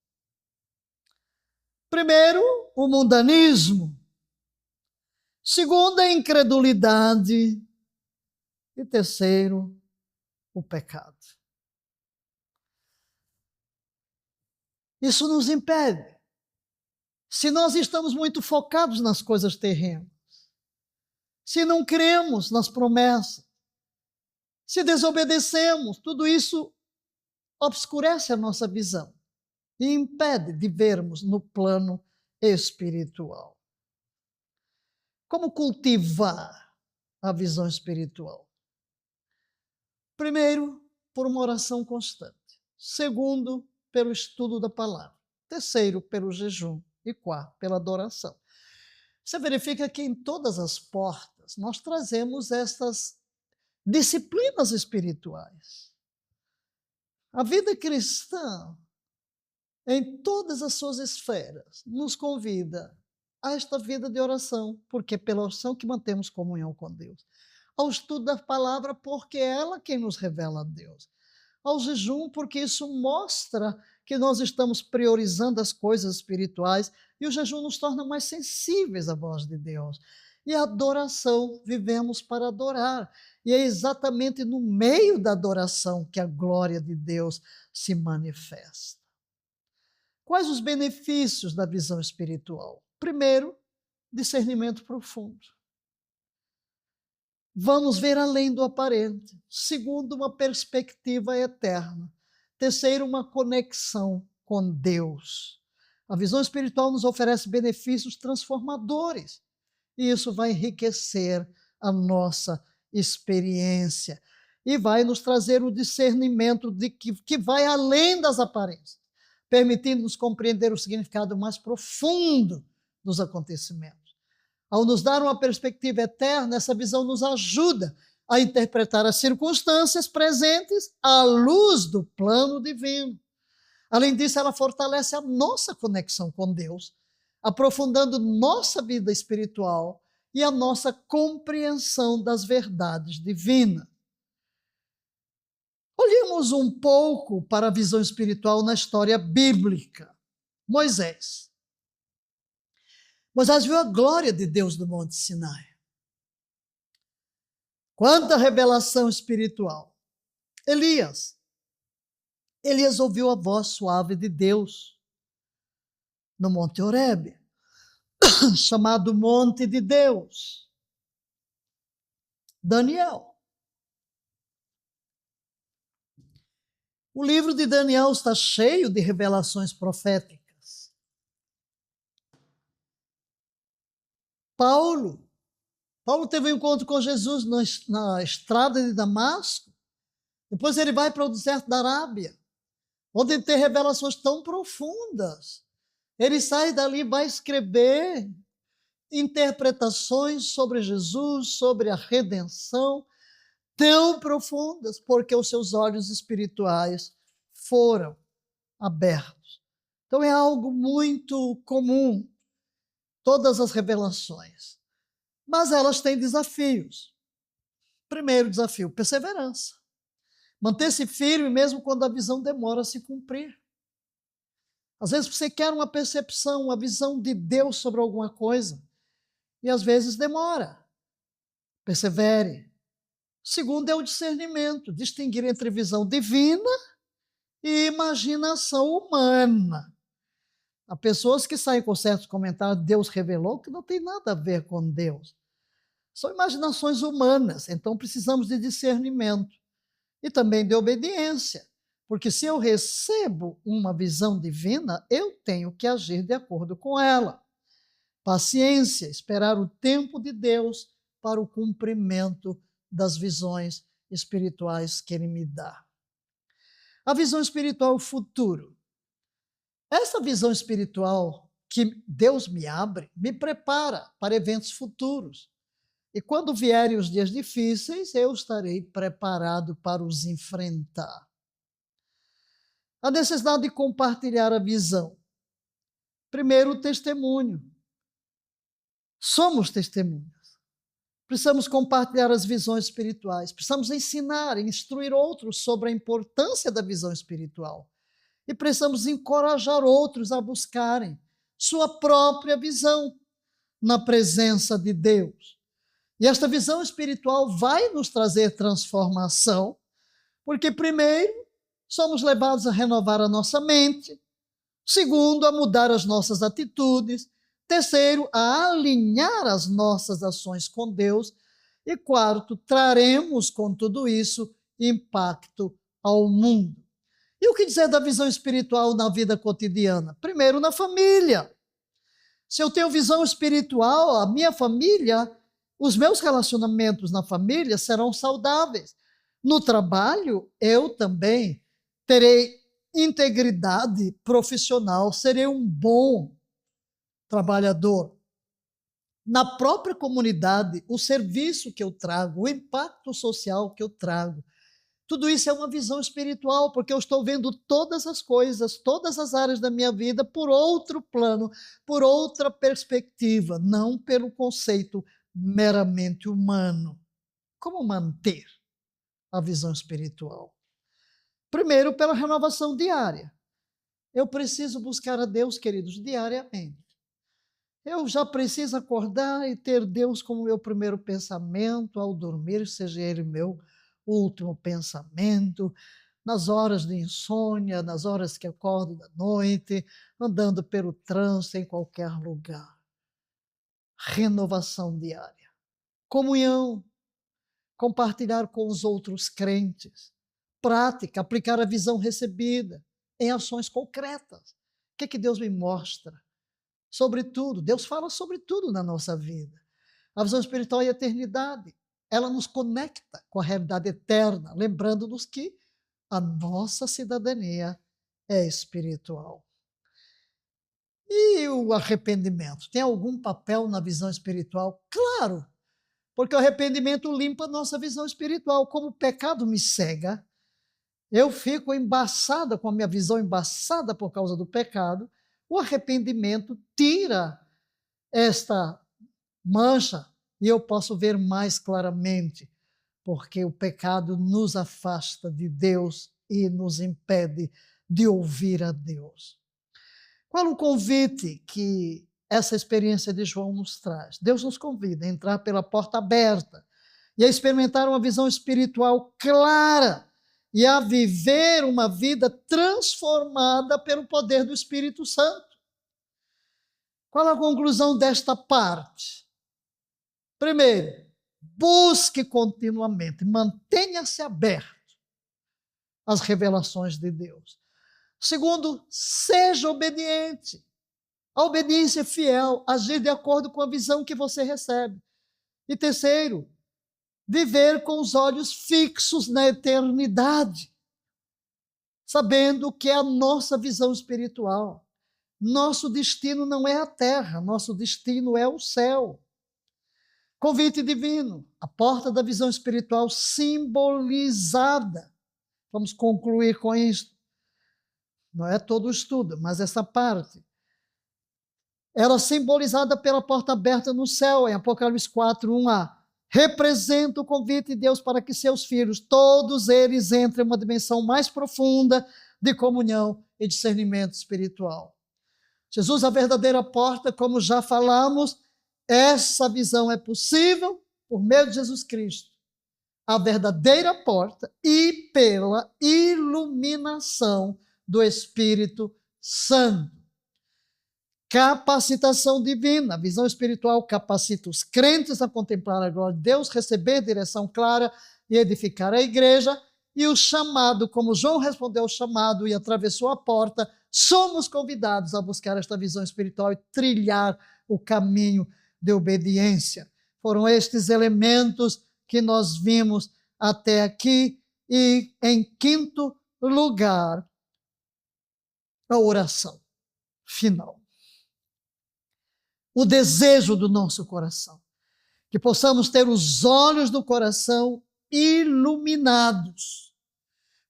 Primeiro, o mundanismo. Segundo, a incredulidade. E terceiro, o pecado. Isso nos impede. Se nós estamos muito focados nas coisas terrenas, se não cremos nas promessas, se desobedecemos, tudo isso obscurece a nossa visão e impede de vermos no plano espiritual. Como cultivar a visão espiritual? Primeiro, por uma oração constante. Segundo, pelo estudo da palavra. Terceiro, pelo jejum. E quarto, pela adoração. Você verifica que em todas as portas nós trazemos estas disciplinas espirituais. A vida cristã, em todas as suas esferas, nos convida a esta vida de oração, porque é pela oração que mantemos comunhão com Deus. Ao estudo da palavra, porque é ela quem nos revela a Deus. Ao jejum, porque isso mostra que nós estamos priorizando as coisas espirituais e o jejum nos torna mais sensíveis à voz de Deus. E a adoração, vivemos para adorar. E é exatamente no meio da adoração que a glória de Deus se manifesta. Quais os benefícios da visão espiritual? Primeiro, discernimento profundo. Vamos ver além do aparente. Segundo, uma perspectiva eterna. Terceiro, uma conexão com Deus. A visão espiritual nos oferece benefícios transformadores. E isso vai enriquecer a nossa experiência. E vai nos trazer o discernimento de que vai além das aparências, permitindo-nos compreender o significado mais profundo dos acontecimentos. Ao nos dar uma perspectiva eterna, essa visão nos ajuda a interpretar as circunstâncias presentes à luz do plano divino. Além disso, ela fortalece a nossa conexão com Deus, aprofundando nossa vida espiritual e a nossa compreensão das verdades divinas. Olhemos um pouco para a visão espiritual na história bíblica. Moisés viu a glória de Deus no Monte Sinai. Quanta revelação espiritual. Elias ouviu a voz suave de Deus no Monte Horebe, chamado Monte de Deus. Daniel. O livro de Daniel está cheio de revelações proféticas. Paulo teve um encontro com Jesus na estrada de Damasco. Depois ele vai para o deserto da Arábia, onde ele tem revelações tão profundas. Ele sai dali e vai escrever interpretações sobre Jesus, sobre a redenção, tão profundas, porque os seus olhos espirituais foram abertos. Então é algo muito comum, todas as revelações. Mas elas têm desafios. Primeiro desafio, perseverança. Manter-se firme mesmo quando a visão demora a se cumprir. Às vezes você quer uma percepção, uma visão de Deus sobre alguma coisa, e às vezes demora. Persevere. Segundo é o discernimento, distinguir entre visão divina e imaginação humana. Há pessoas que saem com certos comentários, Deus revelou, que não tem nada a ver com Deus. São imaginações humanas, então precisamos de discernimento e também de obediência, porque se eu recebo uma visão divina, eu tenho que agir de acordo com ela. Paciência, esperar o tempo de Deus para o cumprimento das visões espirituais que Ele me dá. A visão espiritual é o futuro. Essa visão espiritual que Deus me abre, me prepara para eventos futuros. E quando vierem os dias difíceis, eu estarei preparado para os enfrentar. A necessidade de compartilhar a visão. Primeiro, o testemunho. Somos testemunhas. Precisamos compartilhar as visões espirituais. Precisamos ensinar, instruir outros sobre a importância da visão espiritual. E precisamos encorajar outros a buscarem sua própria visão na presença de Deus. E esta visão espiritual vai nos trazer transformação, porque, primeiro, somos levados a renovar a nossa mente. Segundo, a mudar as nossas atitudes. Terceiro, a alinhar as nossas ações com Deus. E quarto, traremos com tudo isso impacto ao mundo. E o que dizer da visão espiritual na vida cotidiana? Primeiro, na família. Se eu tenho visão espiritual, a minha família, os meus relacionamentos na família serão saudáveis. No trabalho, eu também terei integridade profissional, serei um bom trabalhador. Na própria comunidade, o serviço que eu trago, o impacto social que eu trago, Tudo isso é uma visão espiritual, porque eu estou vendo todas as coisas, todas as áreas da minha vida por outro plano, por outra perspectiva, não pelo conceito meramente humano. Como manter a visão espiritual? Primeiro, pela renovação diária. Eu preciso buscar a Deus, queridos, diariamente. Eu já preciso acordar e ter Deus como meu primeiro pensamento ao dormir, seja ele meu último pensamento, nas horas de insônia, nas horas que acordo da noite, andando pelo trânsito, em qualquer lugar. Renovação diária. Comunhão, compartilhar com os outros crentes. Prática, aplicar a visão recebida em ações concretas. O que Deus me mostra? Sobre tudo, Deus fala sobre tudo na nossa vida. A visão espiritual é a eternidade. Ela nos conecta com a realidade eterna, lembrando-nos que a nossa cidadania é espiritual. E o arrependimento? Tem algum papel na visão espiritual? Claro, porque o arrependimento limpa a nossa visão espiritual. Como o pecado me cega, eu fico embaçada, com a minha visão embaçada por causa do pecado. O arrependimento tira esta mancha e eu posso ver mais claramente, porque o pecado nos afasta de Deus e nos impede de ouvir a Deus. Qual o convite que essa experiência de João nos traz? Deus nos convida a entrar pela porta aberta e a experimentar uma visão espiritual clara e a viver uma vida transformada pelo poder do Espírito Santo. Qual a conclusão desta parte? Primeiro, busque continuamente, mantenha-se aberto às revelações de Deus. Segundo, seja obediente. A obediência é fiel, agir de acordo com a visão que você recebe. E terceiro, viver com os olhos fixos na eternidade, sabendo que é a nossa visão espiritual. Nosso destino não é a terra, nosso destino é o céu. Convite divino, a porta da visão espiritual simbolizada. Vamos concluir com isso. Não é todo o estudo, mas essa parte. Ela simbolizada pela porta aberta no céu, em Apocalipse 4, 1a. Representa o convite de Deus para que seus filhos, todos eles, entrem em uma dimensão mais profunda de comunhão e discernimento espiritual. Jesus, a verdadeira porta, como já falamos, essa visão é possível por meio de Jesus Cristo. A verdadeira porta e pela iluminação do Espírito Santo. Capacitação divina. A visão espiritual capacita os crentes a contemplar a glória de Deus, receber direção clara e edificar a igreja. E o chamado, como João respondeu ao chamado e atravessou a porta, somos convidados a buscar esta visão espiritual e trilhar o caminho de obediência. Foram estes elementos que nós vimos até aqui. E, em quinto lugar, a oração final. O desejo do nosso coração, que possamos ter os olhos do coração iluminados,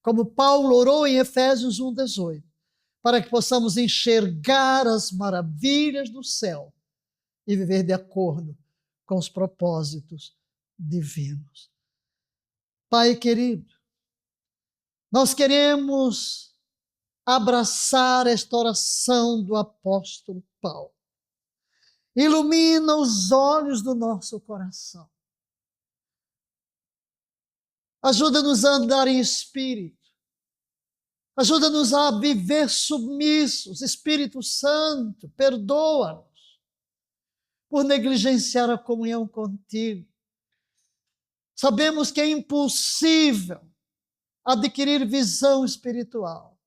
como Paulo orou em Efésios 1:18, para que possamos enxergar as maravilhas do céu e viver de acordo com os propósitos divinos. Pai querido, nós queremos abraçar esta oração do apóstolo Paulo. Ilumina os olhos do nosso coração. Ajuda-nos a andar em espírito. Ajuda-nos a viver submissos. Espírito Santo, perdoa-nos por negligenciar a comunhão contigo. Sabemos que é impossível adquirir visão espiritual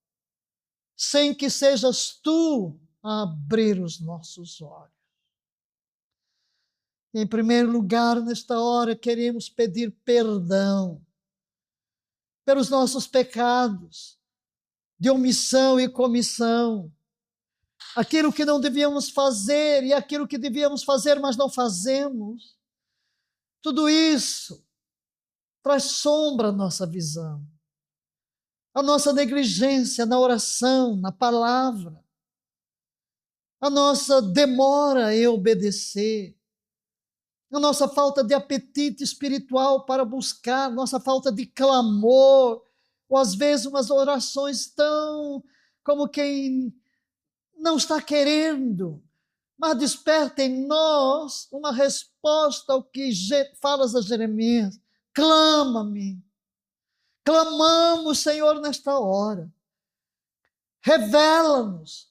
sem que sejas tu a abrir os nossos olhos. Em primeiro lugar, nesta hora, queremos pedir perdão pelos nossos pecados de omissão e comissão, aquilo que não devíamos fazer e aquilo que devíamos fazer, mas não fazemos. Tudo isso traz sombra à nossa visão. a nossa negligência na oração, na palavra, a nossa demora em obedecer, a nossa falta de apetite espiritual para buscar, nossa falta de clamor, ou às vezes umas orações tão como quem não está querendo, mas desperta em nós uma resposta ao que falas a Jeremias. Clama-me. Clamamos, Senhor, nesta hora. Revela-nos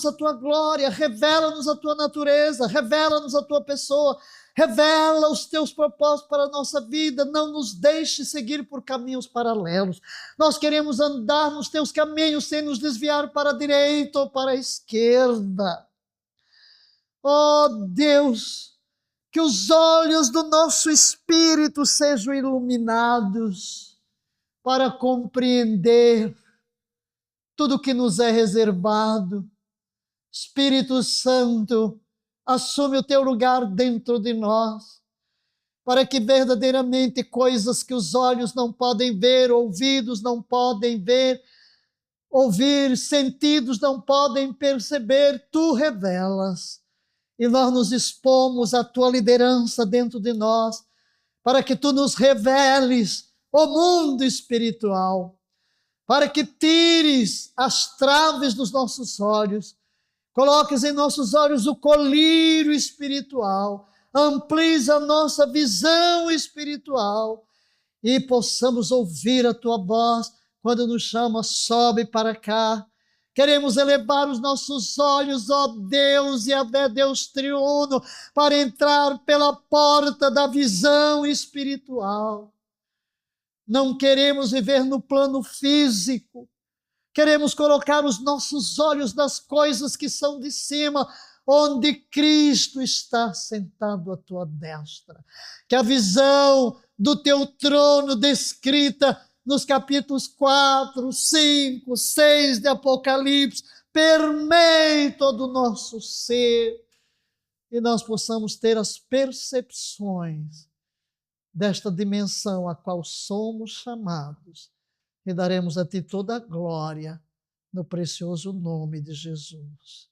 a tua glória, revela-nos a tua natureza, revela-nos a tua pessoa, revela os teus propósitos para a nossa vida, não nos deixe seguir por caminhos paralelos. Nós queremos andar nos teus caminhos sem nos desviar para a direita ou para a esquerda. Oh Deus, que os olhos do nosso espírito sejam iluminados para compreender tudo que nos é reservado. Espírito Santo, assume o teu lugar dentro de nós, para que verdadeiramente coisas que os olhos não podem ver, ouvidos não podem ver, ouvir, sentidos não podem perceber, tu revelas. E nós nos expomos à tua liderança dentro de nós, para que tu nos reveles o mundo espiritual, para que tires as traves dos nossos olhos, coloques em nossos olhos o colírio espiritual, amplies a nossa visão espiritual e possamos ouvir a tua voz quando nos chama, sobe para cá. Queremos elevar os nossos olhos, ó Deus, e até Deus triuno, para entrar pela porta da visão espiritual. Não queremos viver no plano físico, queremos colocar os nossos olhos nas coisas que são de cima, onde Cristo está sentado à tua destra. Que a visão do teu trono descrita nos capítulos 4, 5, 6 de Apocalipse permeie todo o nosso ser e nós possamos ter as percepções desta dimensão a qual somos chamados e daremos a ti toda a glória no precioso nome de Jesus.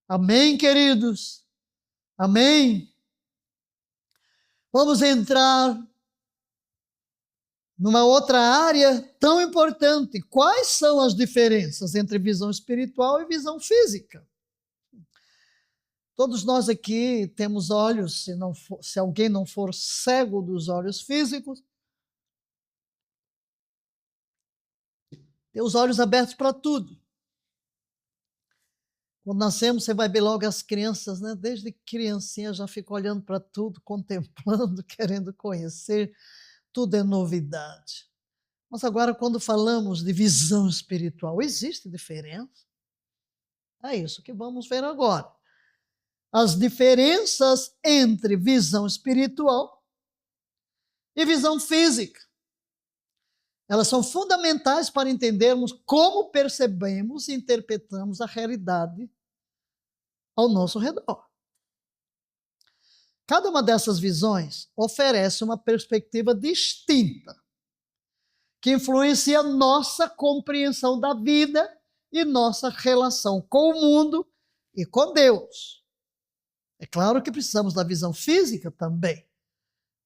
Amém, queridos? Amém? Vamos entrar numa outra área tão importante. Quais são as diferenças entre visão espiritual e visão física? Todos nós aqui temos olhos, se alguém não for cego dos olhos físicos, tem os olhos abertos para tudo. Quando nascemos, você vai ver logo as crianças, né? Desde criancinha já fica olhando para tudo, contemplando, querendo conhecer, tudo é novidade. Mas agora, quando falamos de visão espiritual, existe diferença? É isso que vamos ver agora. As diferenças entre visão espiritual e visão física. Elas são fundamentais para entendermos como percebemos e interpretamos a realidade ao nosso redor. Cada uma dessas visões oferece uma perspectiva distinta, que influencia nossa compreensão da vida e nossa relação com o mundo e com Deus. É claro que precisamos da visão física também,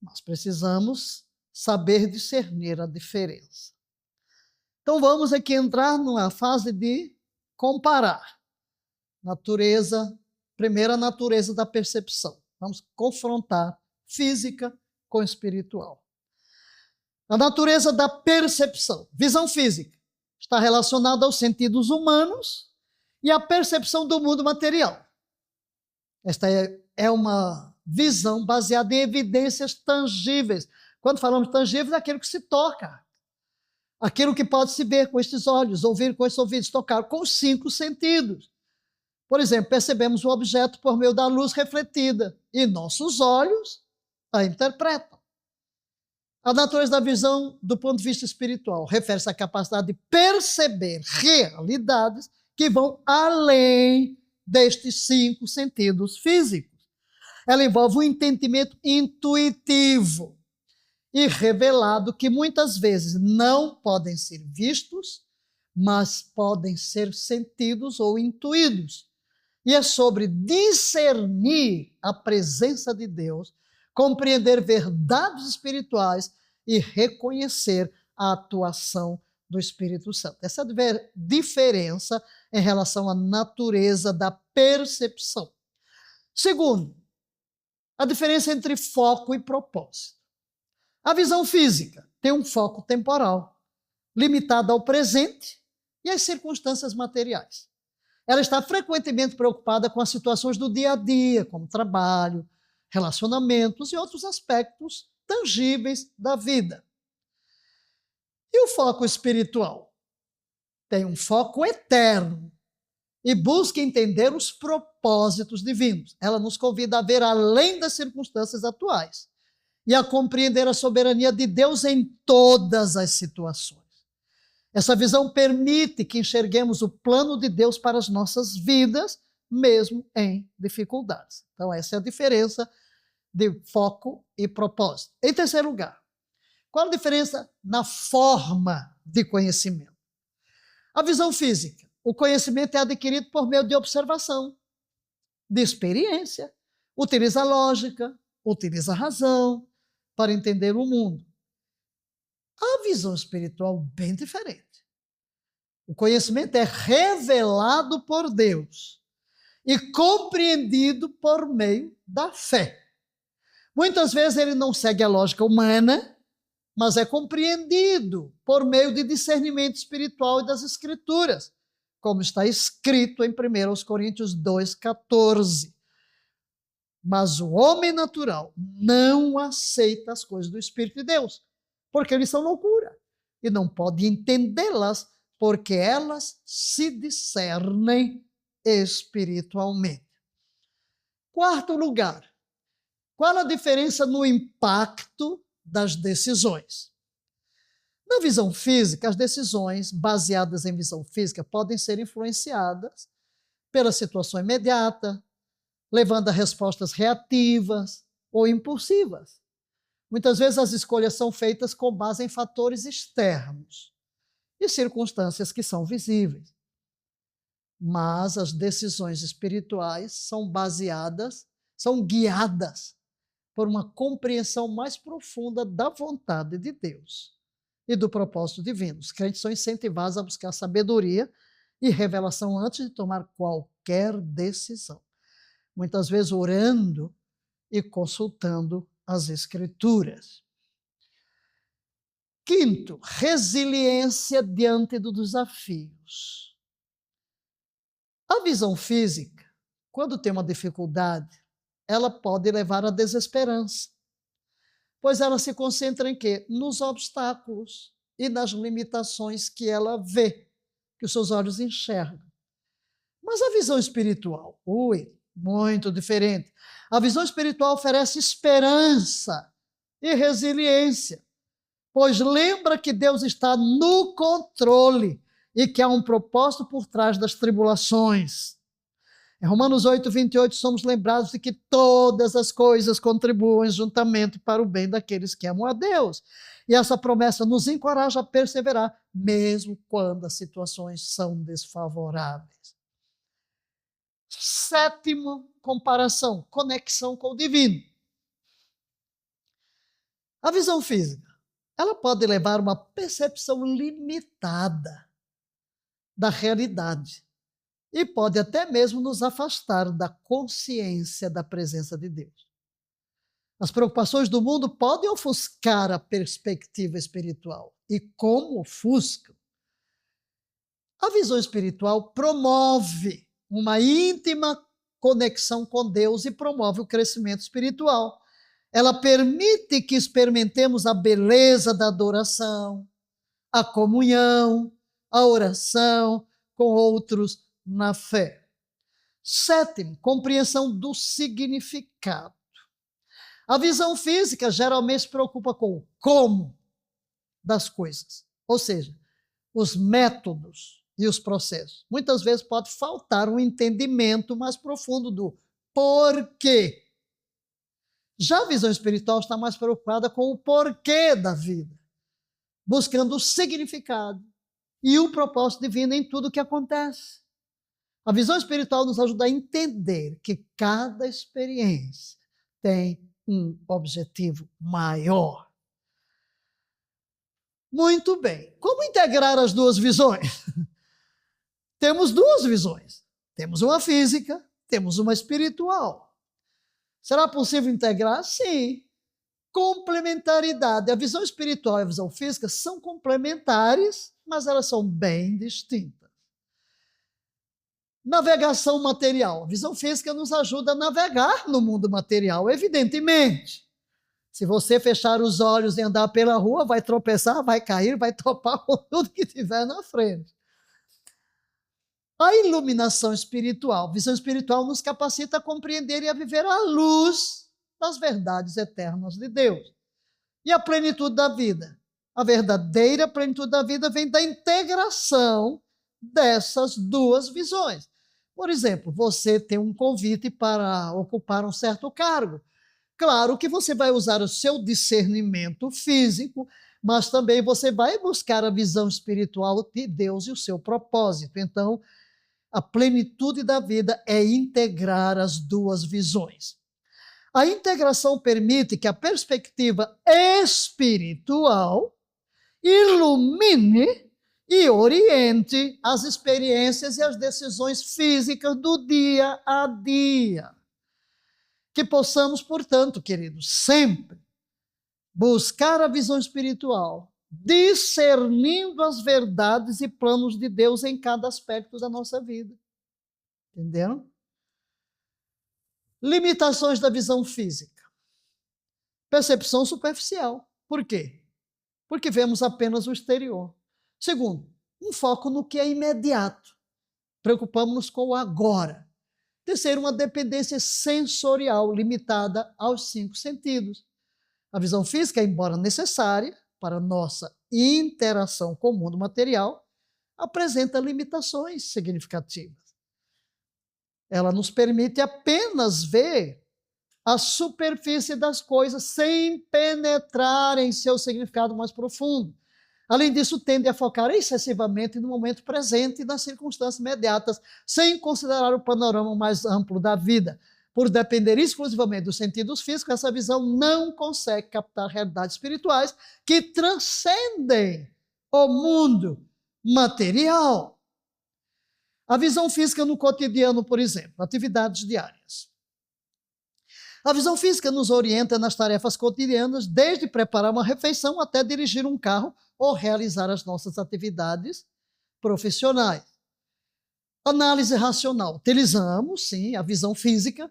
mas precisamos saber discernir a diferença. Então vamos aqui entrar numa fase de comparar primeiro a natureza da percepção. Vamos confrontar física com espiritual. A natureza da percepção, visão física, está relacionada aos sentidos humanos e à percepção do mundo material. Esta é uma visão baseada em evidências tangíveis. Quando falamos tangíveis, é aquilo que se toca, aquilo que pode se ver com estes olhos, ouvir com esses ouvidos, tocar com os 5 sentidos. Por exemplo, percebemos o objeto por meio da luz refletida e nossos olhos a interpretam. A natureza da visão do ponto de vista espiritual refere-se à capacidade de perceber realidades que vão além destes 5 sentidos físicos. Ela envolve um entendimento intuitivo e revelado que muitas vezes não podem ser vistos, mas podem ser sentidos ou intuídos. E é sobre discernir a presença de Deus, compreender verdades espirituais e reconhecer a atuação do Espírito Santo. Essa é a diferença em relação à natureza da percepção. Segundo, a diferença entre foco e propósito. A visão física tem um foco temporal, limitado ao presente e às circunstâncias materiais. Ela está frequentemente preocupada com as situações do dia a dia, como trabalho, relacionamentos e outros aspectos tangíveis da vida. E o foco espiritual? Tem um foco eterno e busca entender os propósitos divinos. Ela nos convida a ver além das circunstâncias atuais e a compreender a soberania de Deus em todas as situações. Essa visão permite que enxerguemos o plano de Deus para as nossas vidas, mesmo em dificuldades. Então, essa é a diferença de foco e propósito. Em terceiro lugar, qual a diferença na forma de conhecimento? A visão física. O conhecimento é adquirido por meio de observação, de experiência. Utiliza a lógica, utiliza a razão para entender o mundo. A visão espiritual, bem diferente. O conhecimento é revelado por Deus e compreendido por meio da fé. Muitas vezes ele não segue a lógica humana, mas é compreendido por meio de discernimento espiritual e das Escrituras, como está escrito em 1 Coríntios 2,14. Mas o homem natural não aceita as coisas do Espírito de Deus, porque eles são loucura, e não pode entendê-las, porque elas se discernem espiritualmente. Quarto lugar, qual a diferença no impacto das decisões? Na visão física, as decisões baseadas em visão física podem ser influenciadas pela situação imediata, levando a respostas reativas ou impulsivas. Muitas vezes as escolhas são feitas com base em fatores externos e circunstâncias que são visíveis. Mas as decisões espirituais são guiadas por uma compreensão mais profunda da vontade de Deus e do propósito divino. Os crentes são incentivados a buscar sabedoria e revelação antes de tomar qualquer decisão. Muitas vezes orando e consultando as Escrituras. Quinto, resiliência diante dos desafios. A visão física, quando tem uma dificuldade, ela pode levar à desesperança, pois ela se concentra em quê? Nos obstáculos e nas limitações que ela vê, que os seus olhos enxergam. Mas a visão espiritual, muito diferente. A visão espiritual oferece esperança e resiliência, pois lembra que Deus está no controle e que há um propósito por trás das tribulações. Em Romanos 8:28, somos lembrados de que todas as coisas contribuem juntamente para o bem daqueles que amam a Deus. E essa promessa nos encoraja a perseverar, mesmo quando as situações são desfavoráveis. Sétimo, comparação, conexão com o divino. A visão física, ela pode levar a uma percepção limitada da realidade e pode até mesmo nos afastar da consciência da presença de Deus. As preocupações do mundo podem ofuscar a perspectiva espiritual. E como ofuscam? A visão espiritual promove uma íntima conexão com Deus e promove o crescimento espiritual. Ela permite que experimentemos a beleza da adoração, a comunhão, a oração com outros na fé. Sétimo, compreensão do significado. A visão física geralmente se preocupa com o como das coisas, ou seja, os métodos e os processos. Muitas vezes pode faltar um entendimento mais profundo do porquê. Já a visão espiritual está mais preocupada com o porquê da vida, buscando o significado e o propósito divino em tudo o que acontece. A visão espiritual nos ajuda a entender que cada experiência tem um objetivo maior. Muito bem. Como integrar as duas visões? Temos duas visões. Temos uma física, temos uma espiritual. Será possível integrar? Sim. Complementaridade. A visão espiritual e a visão física são complementares, mas elas são bem distintas. Navegação material. A visão física nos ajuda a navegar no mundo material, evidentemente. Se você fechar os olhos e andar pela rua, vai tropeçar, vai cair, vai topar com tudo que tiver na frente. A iluminação espiritual. A visão espiritual nos capacita a compreender e a viver à luz das verdades eternas de Deus. E a plenitude da vida. A verdadeira plenitude da vida vem da integração dessas duas visões. Por exemplo, você tem um convite para ocupar um certo cargo. Claro que você vai usar o seu discernimento físico, mas também você vai buscar a visão espiritual de Deus e o seu propósito. Então, a plenitude da vida é integrar as duas visões. A integração permite que a perspectiva espiritual ilumine e oriente as experiências e as decisões físicas do dia a dia. Que possamos, portanto, queridos, sempre buscar a visão espiritual, discernindo as verdades e planos de Deus em cada aspecto da nossa vida. Entenderam? Limitações da visão física. Percepção superficial. Por quê? Porque vemos apenas o exterior. Segundo, um foco no que é imediato. Preocupamos-nos com o agora. Terceiro, uma dependência sensorial limitada aos 5 sentidos. A visão física, embora necessária para nossa interação com o mundo material, apresenta limitações significativas. Ela nos permite apenas ver a superfície das coisas sem penetrar em seu significado mais profundo. Além disso, tende a focar excessivamente no momento presente e nas circunstâncias imediatas, sem considerar o panorama mais amplo da vida. Por depender exclusivamente dos sentidos físicos, essa visão não consegue captar realidades espirituais que transcendem o mundo material. A visão física no cotidiano, por exemplo, atividades diárias. A visão física nos orienta nas tarefas cotidianas, desde preparar uma refeição até dirigir um carro ou realizar as nossas atividades profissionais. Análise racional. Utilizamos, sim, a visão física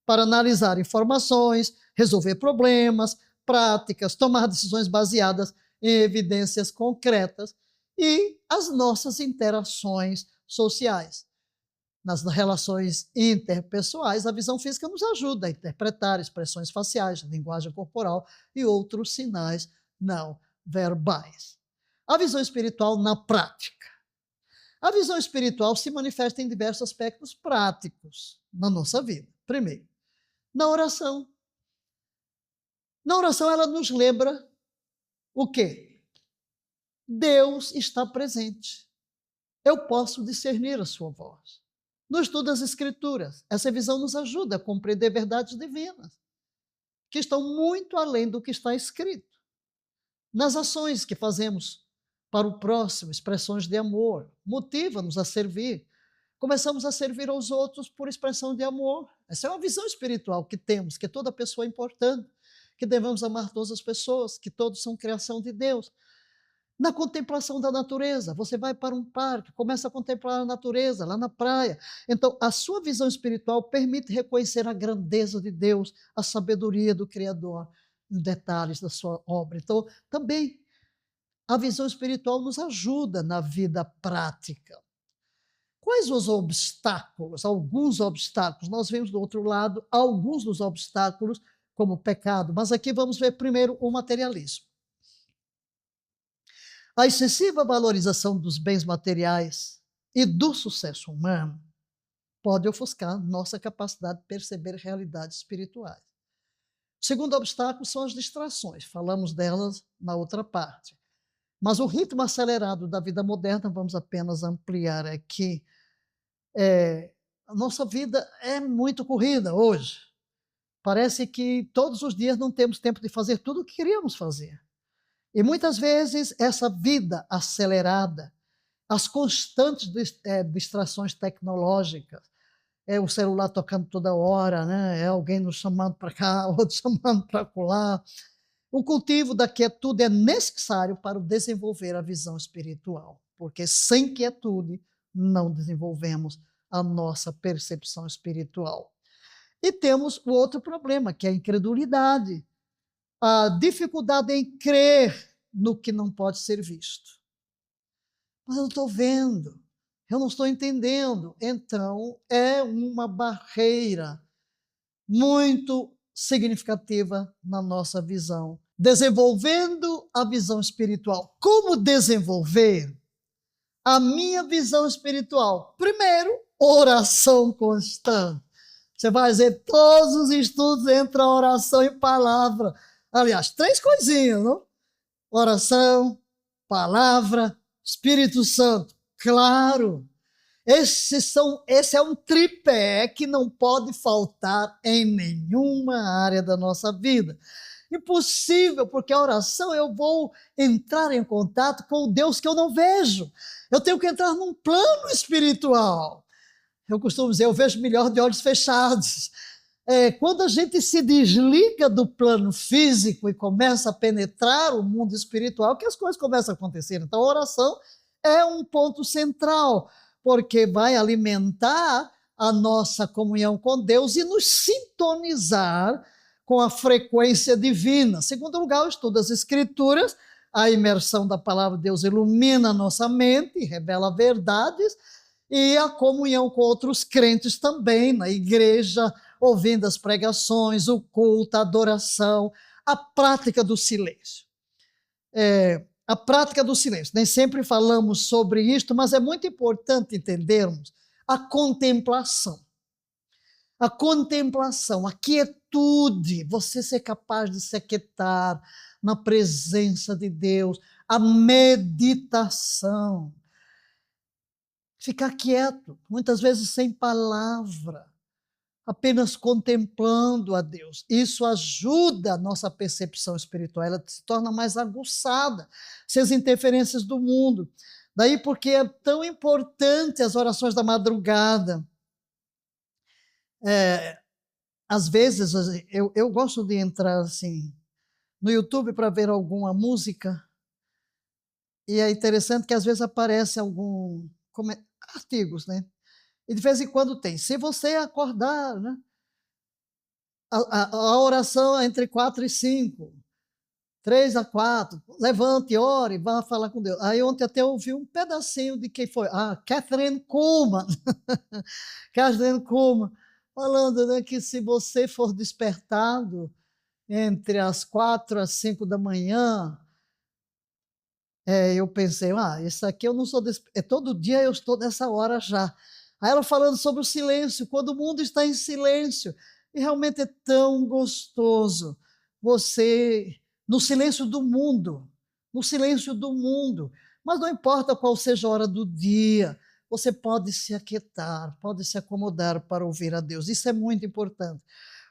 para analisar informações, resolver problemas, práticas, tomar decisões baseadas em evidências concretas e as nossas interações sociais. Nas relações interpessoais, a visão física nos ajuda a interpretar expressões faciais, linguagem corporal e outros sinais não verbais. A visão espiritual na prática. A visão espiritual se manifesta em diversos aspectos práticos na nossa vida. Primeiro, na oração. Na oração, ela nos lembra o quê? Deus está presente. Eu posso discernir a sua voz. No estudo das Escrituras, essa visão nos ajuda a compreender verdades divinas, que estão muito além do que está escrito. Nas ações que fazemos para o próximo, expressões de amor, motiva-nos a servir. Começamos a servir aos outros por expressão de amor. Essa é uma visão espiritual que temos, que toda pessoa é importante, que devemos amar todas as pessoas, que todos são criação de Deus. Na contemplação da natureza, você vai para um parque, começa a contemplar a natureza lá na praia. Então, a sua visão espiritual permite reconhecer a grandeza de Deus, a sabedoria do Criador, os detalhes da sua obra. Então, também a visão espiritual nos ajuda na vida prática. Quais os obstáculos? Alguns obstáculos. Nós vemos do outro lado alguns dos obstáculos como pecado, mas aqui vamos ver primeiro o materialismo. A excessiva valorização dos bens materiais e do sucesso humano pode ofuscar nossa capacidade de perceber realidades espirituais. O segundo obstáculo são as distrações, falamos delas na outra parte. Mas o ritmo acelerado da vida moderna, vamos apenas ampliar aqui, a nossa vida é muito corrida hoje. Parece que todos os dias não temos tempo de fazer tudo o que queríamos fazer. E muitas vezes essa vida acelerada, as constantes distrações tecnológicas, é o celular tocando toda hora, né? É alguém nos chamando para cá, outro chamando para lá. O cultivo da quietude é necessário para desenvolver a visão espiritual, porque sem quietude não desenvolvemos a nossa percepção espiritual. E temos o outro problema, que é a incredulidade, a dificuldade em crer no que não pode ser visto. Mas eu não estou vendo, eu não estou entendendo. Então, é uma barreira muito significativa na nossa visão. Desenvolvendo a visão espiritual. Como desenvolver a minha visão espiritual? Primeiro, oração constante. Você vai dizer, todos os estudos entram oração e palavra. Aliás, 3 coisinhas, não? Oração, palavra, Espírito Santo. Claro. Esse é um tripé que não pode faltar em nenhuma área da nossa vida. Impossível, porque a oração eu vou entrar em contato com o Deus que eu não vejo. Eu tenho que entrar num plano espiritual. Eu costumo dizer, eu vejo melhor de olhos fechados. Quando a gente se desliga do plano físico e começa a penetrar o mundo espiritual, que as coisas começam a acontecer. Então, a oração é um ponto central, porque vai alimentar a nossa comunhão com Deus e nos sintonizar com a frequência divina. Segundo lugar, o estudo das Escrituras, a imersão da palavra de Deus ilumina a nossa mente, revela verdades, e a comunhão com outros crentes também, na igreja, ouvindo as pregações, o culto, a adoração, a prática do silêncio. A prática do silêncio. Nem sempre falamos sobre isto, mas é muito importante entendermos a contemplação. A contemplação, a quietude, você ser capaz de se aquietar na presença de Deus, a meditação. Ficar quieto, muitas vezes sem palavra, apenas contemplando a Deus. Isso ajuda a nossa percepção espiritual, ela se torna mais aguçada, sem as interferências do mundo. Daí porque é tão importante as orações da madrugada. Às vezes, eu gosto de entrar assim no YouTube para ver alguma música, e é interessante que às vezes aparece artigos, né? E de vez em quando tem. Se você acordar, né? A oração é entre 4 e 5, 3 a 4, levante, ore, vá falar com Deus. Aí ontem até ouvi um pedacinho de quem foi? Kathryn Kuhlman. Kathryn Kuhlman, falando, né, que se você for despertado entre as 4 às 5 da manhã, eu pensei, isso aqui eu não sou, todo dia eu estou nessa hora já. Aí ela falando sobre o silêncio, quando o mundo está em silêncio, e realmente é tão gostoso você, no silêncio do mundo, mas não importa qual seja a hora do dia, você pode se aquietar, pode se acomodar para ouvir a Deus, isso é muito importante.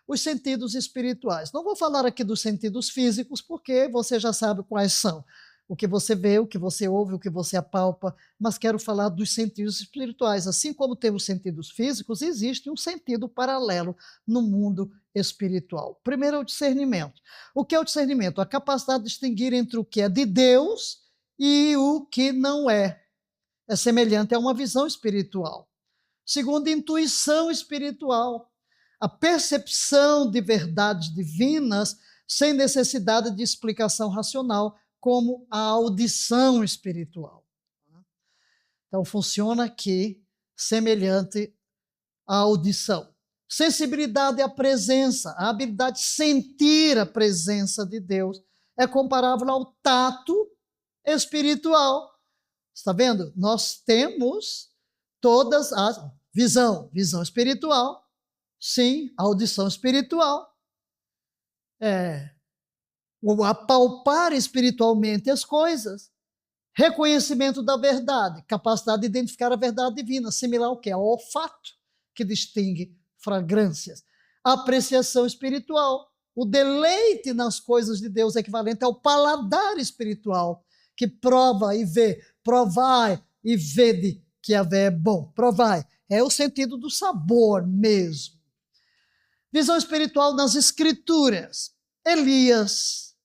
Os sentidos espirituais, não vou falar aqui dos sentidos físicos, porque você já sabe quais são, o que você vê, o que você ouve, o que você apalpa, mas quero falar dos sentidos espirituais. Assim como temos sentidos físicos, existe um sentido paralelo no mundo espiritual. Primeiro é o discernimento. O que é o discernimento? A capacidade de distinguir entre o que é de Deus e o que não é. É semelhante a uma visão espiritual. Segundo, intuição espiritual. A percepção de verdades divinas sem necessidade de explicação racional, como a audição espiritual. Então, funciona aqui semelhante à audição. Sensibilidade à presença, a habilidade de sentir a presença de Deus é comparável ao tato espiritual. Está vendo? Nós temos todas as... visão espiritual, sim, audição espiritual. o apalpar espiritualmente as coisas, reconhecimento da verdade, capacidade de identificar a verdade divina, similar ao que? Ao olfato, que distingue fragrâncias. Apreciação espiritual, o deleite nas coisas de Deus, equivalente ao paladar espiritual, que prova e vê, provai e vede que a vé é bom. Provai, é o sentido do sabor mesmo. Visão espiritual nas escrituras, Elias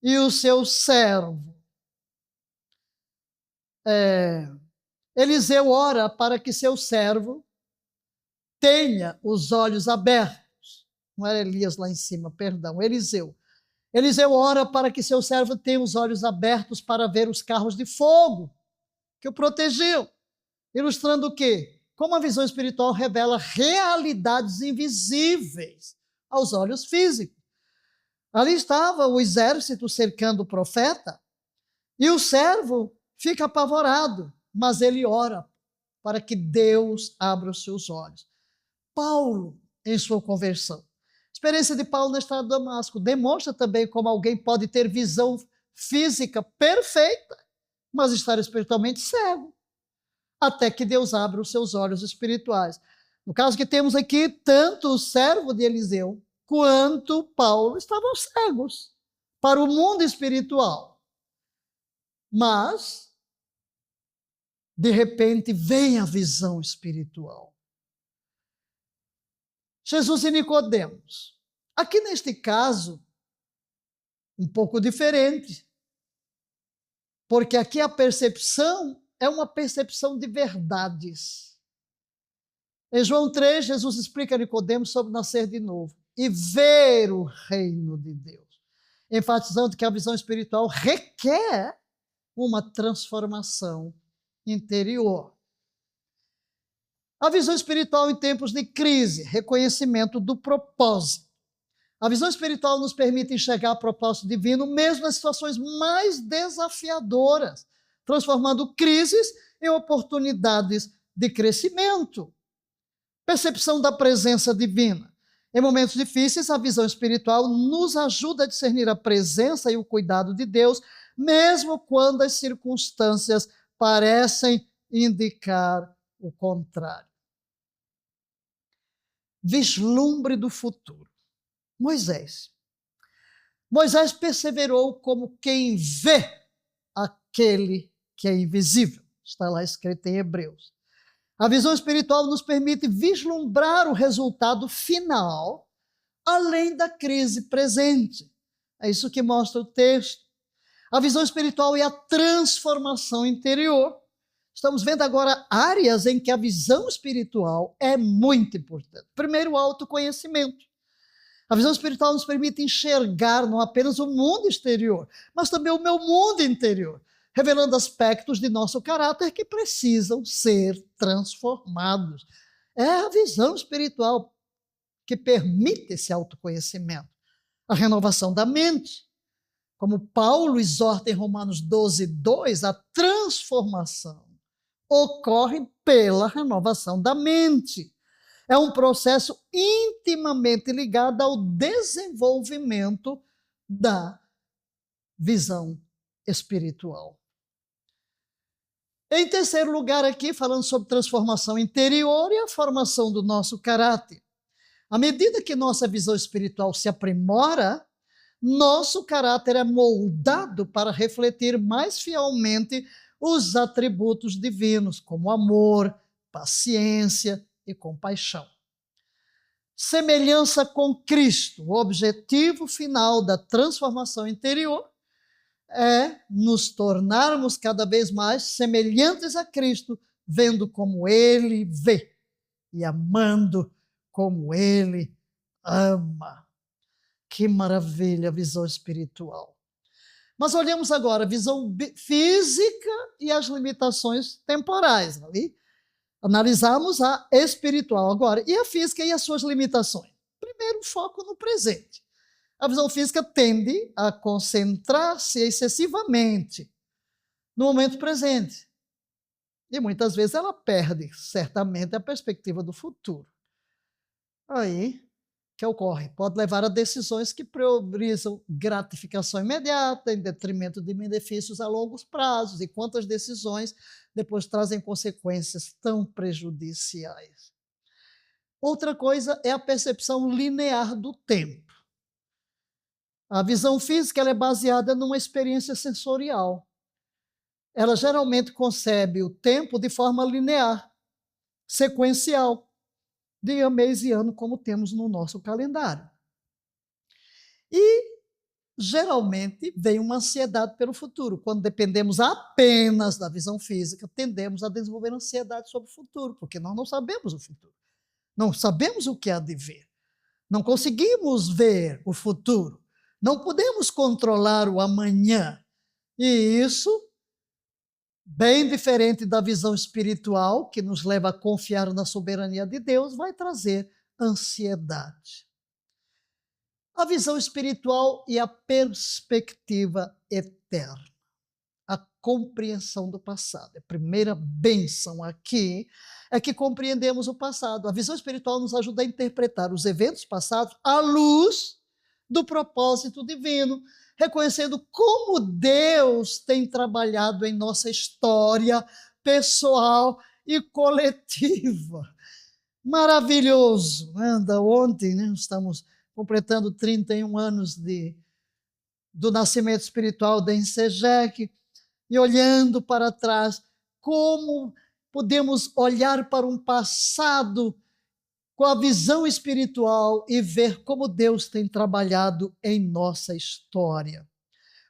e o seu servo. Eliseu ora para que seu servo tenha os olhos abertos. Não era Elias lá em cima, perdão, Eliseu. Eliseu ora para que seu servo tenha os olhos abertos para ver os carros de fogo que o protegiam. Ilustrando o quê? Como a visão espiritual revela realidades invisíveis aos olhos físicos. Ali estava o exército cercando o profeta e o servo fica apavorado, mas ele ora para que Deus abra os seus olhos. Paulo, em sua conversão, a experiência de Paulo na estrada de Damasco demonstra também como alguém pode ter visão física perfeita, mas estar espiritualmente cego, até que Deus abra os seus olhos espirituais. No caso que temos aqui, tanto o servo de Eliseu quanto Paulo estavam cegos para o mundo espiritual. Mas, de repente, vem a visão espiritual. Jesus e Nicodemos. Aqui neste caso, um pouco diferente, porque aqui a percepção é uma percepção de verdades. Em João 3, Jesus explica a Nicodemos sobre nascer de novo e ver o reino de Deus, enfatizando que a visão espiritual requer uma transformação interior. A visão espiritual em tempos de crise, reconhecimento do propósito. A visão espiritual nos permite enxergar o propósito divino mesmo nas situações mais desafiadoras, transformando crises em oportunidades de crescimento. Percepção da presença divina. Em momentos difíceis, a visão espiritual nos ajuda a discernir a presença e o cuidado de Deus, mesmo quando as circunstâncias parecem indicar o contrário. Vislumbre do futuro. Moisés perseverou como quem vê aquele que é invisível. Está lá escrito em Hebreus. A visão espiritual nos permite vislumbrar o resultado final, além da crise presente. É isso que mostra o texto. A visão espiritual é a transformação interior. Estamos vendo agora áreas em que a visão espiritual é muito importante. Primeiro, o autoconhecimento. A visão espiritual nos permite enxergar não apenas o mundo exterior, mas também o meu mundo interior, revelando aspectos de nosso caráter que precisam ser transformados. É a visão espiritual que permite esse autoconhecimento, a renovação da mente. Como Paulo exorta em Romanos 12, 2, a transformação ocorre pela renovação da mente. É um processo intimamente ligado ao desenvolvimento da visão espiritual. Em terceiro lugar aqui, falando sobre transformação interior e a formação do nosso caráter. À medida que nossa visão espiritual se aprimora, nosso caráter é moldado para refletir mais fielmente os atributos divinos, como amor, paciência e compaixão. Semelhança com Cristo, o objetivo final da transformação interior é nos tornarmos cada vez mais semelhantes a Cristo, vendo como Ele vê e amando como Ele ama. Que maravilha a visão espiritual. Mas olhamos agora a visão física e as limitações temporais. Ali analisamos a espiritual agora. E a física e as suas limitações? Primeiro, foco no presente. A visão física tende a concentrar-se excessivamente no momento presente. E muitas vezes ela perde, certamente, a perspectiva do futuro. Aí que ocorre? Pode levar a decisões que priorizam gratificação imediata em detrimento de benefícios a longos prazos, e quantas decisões depois trazem consequências tão prejudiciais. Outra coisa é a percepção linear do tempo. A visão física ela é baseada numa experiência sensorial. Ela geralmente concebe o tempo de forma linear, sequencial, dia, mês e ano, como temos no nosso calendário. E, geralmente, vem uma ansiedade pelo futuro. Quando dependemos apenas da visão física, tendemos a desenvolver ansiedade sobre o futuro, porque nós não sabemos o futuro. Não sabemos o que há de vir. Não conseguimos ver o futuro. Não podemos controlar o amanhã. E isso, bem diferente da visão espiritual, que nos leva a confiar na soberania de Deus, vai trazer ansiedade. A visão espiritual e a perspectiva eterna. A compreensão do passado. A primeira bênção aqui é que compreendemos o passado. A visão espiritual nos ajuda a interpretar os eventos passados à luz do propósito divino, reconhecendo como Deus tem trabalhado em nossa história pessoal e coletiva. Maravilhoso! Anda, ontem, né, estamos completando 31 anos do nascimento espiritual da Ensejec, e olhando para trás, como podemos olhar para um passado com a visão espiritual e ver como Deus tem trabalhado em nossa história.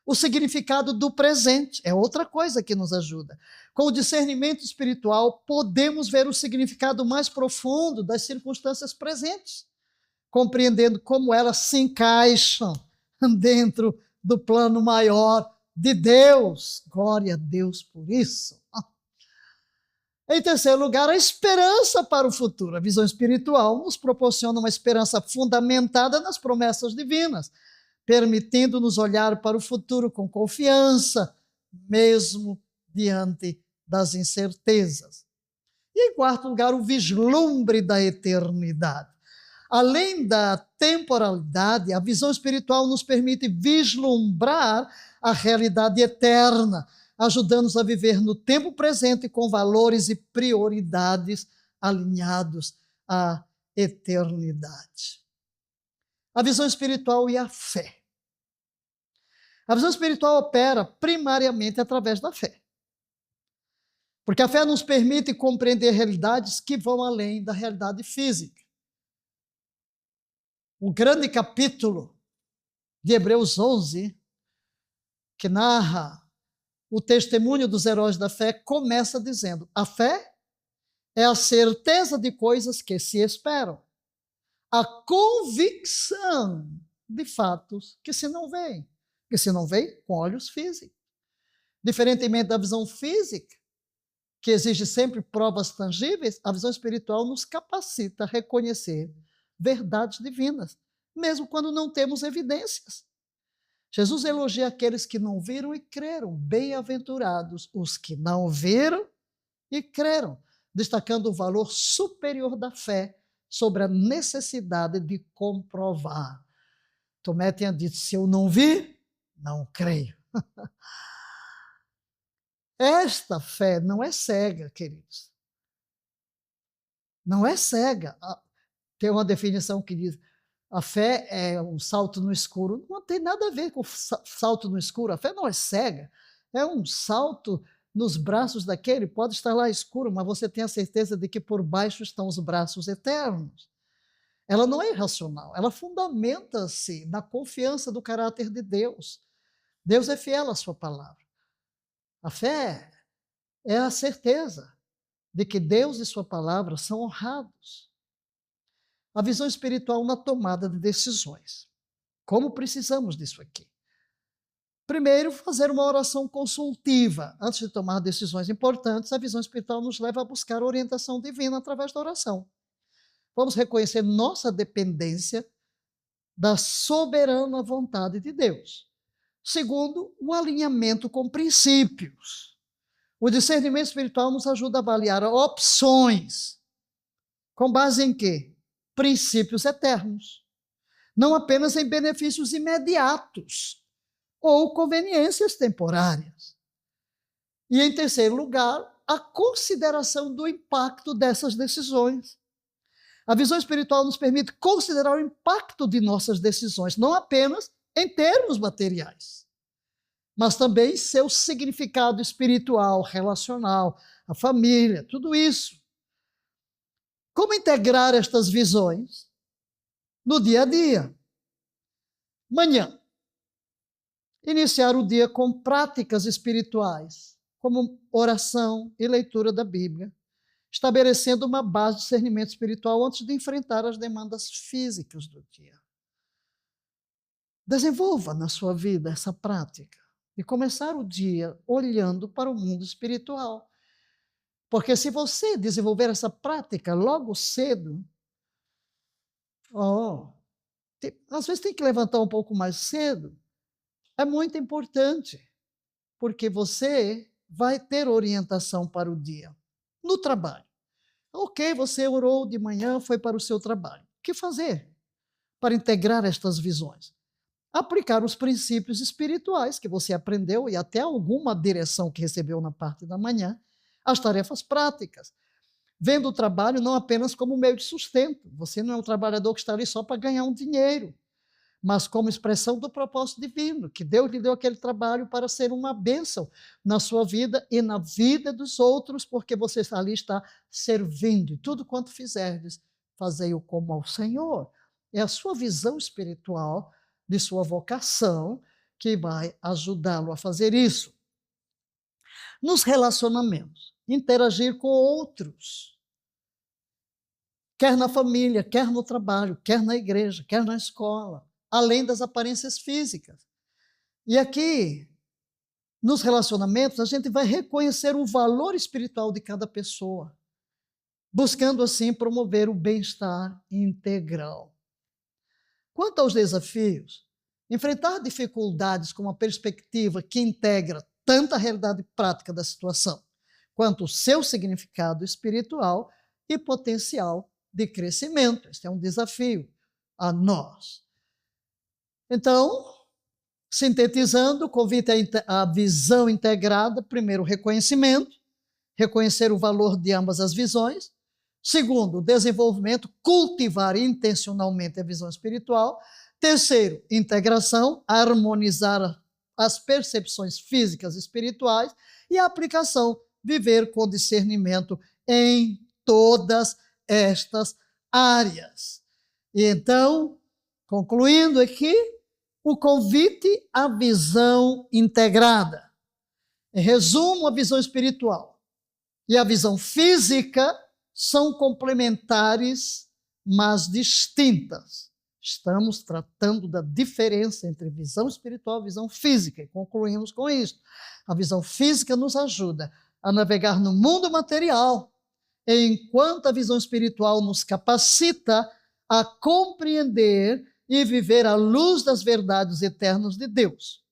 O significado do presente é outra coisa que nos ajuda. Com o discernimento espiritual, podemos ver o significado mais profundo das circunstâncias presentes, compreendendo como elas se encaixam dentro do plano maior de Deus. Glória a Deus por isso. Em terceiro lugar, a esperança para o futuro. A visão espiritual nos proporciona uma esperança fundamentada nas promessas divinas, permitindo-nos olhar para o futuro com confiança, mesmo diante das incertezas. E, em quarto lugar, o vislumbre da eternidade. Além da temporalidade, a visão espiritual nos permite vislumbrar a realidade eterna, ajudando-nos a viver no tempo presente com valores e prioridades alinhados à eternidade. A visão espiritual e a fé. A visão espiritual opera primariamente através da fé. Porque a fé nos permite compreender realidades que vão além da realidade física. O grande capítulo de Hebreus 11, que narra o testemunho dos heróis da fé, começa dizendo: a fé é a certeza de coisas que se esperam, a convicção de fatos que se não veem, que se não veem com olhos físicos. Diferentemente da visão física, que exige sempre provas tangíveis, a visão espiritual nos capacita a reconhecer verdades divinas, mesmo quando não temos evidências. Jesus elogia aqueles que não viram e creram. Bem-aventurados os que não viram e creram, destacando o valor superior da fé sobre a necessidade de comprovar. Tomé tinha dito: se eu não vi, não creio. Esta fé não é cega, queridos. Não é cega. Tem uma definição que diz: a fé é um salto no escuro. Não tem nada a ver com salto no escuro. A fé não é cega. É um salto nos braços daquele. Pode estar lá escuro, mas você tem a certeza de que por baixo estão os braços eternos. Ela não é irracional. Ela fundamenta-se na confiança do caráter de Deus. Deus é fiel à sua palavra. A fé é a certeza de que Deus e sua palavra são honrados. A visão espiritual na tomada de decisões. Como precisamos disso aqui? Primeiro, fazer uma oração consultiva. Antes de tomar decisões importantes, a visão espiritual nos leva a buscar orientação divina através da oração. Vamos reconhecer nossa dependência da soberana vontade de Deus. Segundo, o alinhamento com princípios. O discernimento espiritual nos ajuda a avaliar opções. Com base em quê? Princípios eternos. não apenas em benefícios imediatos ou conveniências temporárias. E, em terceiro lugar, a consideração do impacto dessas decisões. A visão espiritual nos permite considerar o impacto de nossas decisões, não apenas em termos materiais, mas também seu significado espiritual, relacional, a família, tudo isso. Como integrar estas visões no dia a dia? Manhã, iniciar o dia com práticas espirituais, como oração e leitura da Bíblia, estabelecendo uma base de discernimento espiritual antes de enfrentar as demandas físicas do dia. Desenvolva na sua vida essa prática e começar o dia olhando para o mundo espiritual. Porque se você desenvolver essa prática logo cedo, às vezes tem que levantar um pouco mais cedo, é muito importante, porque você vai ter orientação para o dia. No trabalho. Ok, você orou de manhã, foi para o seu trabalho. O que fazer para integrar estas visões? Aplicar os princípios espirituais que você aprendeu e até alguma direção que recebeu na parte da manhã, as tarefas práticas. Vendo o trabalho não apenas como meio de sustento. Você não é um trabalhador que está ali só para ganhar um dinheiro, mas como expressão do propósito divino, que Deus lhe deu aquele trabalho para ser uma bênção na sua vida e na vida dos outros, porque você ali está servindo. E tudo quanto fizerdes, fazei-o como ao Senhor. É a sua visão espiritual de sua vocação que vai ajudá-lo a fazer isso. Nos relacionamentos, interagir com outros, quer na família, quer no trabalho, quer na igreja, quer na escola, além das aparências físicas. E aqui, nos relacionamentos, a gente vai reconhecer o valor espiritual de cada pessoa, buscando assim promover o bem-estar integral. Quanto aos desafios, enfrentar dificuldades com uma perspectiva que integra tanto a realidade prática da situação, quanto o seu significado espiritual e potencial de crescimento. Este é um desafio a nós. Então, sintetizando, o convite à visão integrada: primeiro, reconhecimento, reconhecer o valor de ambas as visões. Segundo, desenvolvimento, cultivar intencionalmente a visão espiritual. Terceiro, integração, harmonizar as percepções físicas e espirituais. E a aplicação, viver com discernimento em todas estas áreas. E então, concluindo aqui, o convite à visão integrada. Em resumo, a visão espiritual e a visão física são complementares, mas distintas. Estamos tratando da diferença entre visão espiritual e visão física, e concluímos com isso. A visão física nos ajuda a navegar no mundo material, enquanto a visão espiritual nos capacita a compreender e viver à luz das verdades eternas de Deus.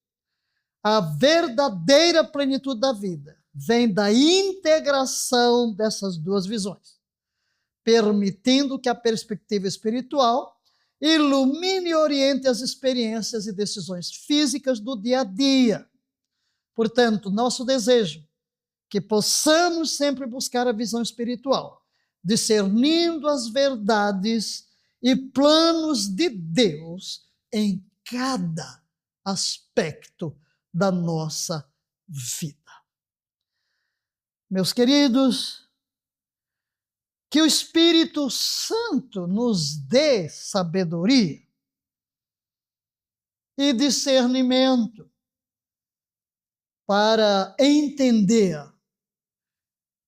A verdadeira plenitude da vida vem da integração dessas duas visões, permitindo que a perspectiva espiritual ilumine e oriente as experiências e decisões físicas do dia a dia. Portanto, nosso desejo é que possamos sempre buscar a visão espiritual, discernindo as verdades e planos de Deus em cada aspecto da nossa vida. Meus queridos, que o Espírito Santo nos dê sabedoria e discernimento para entender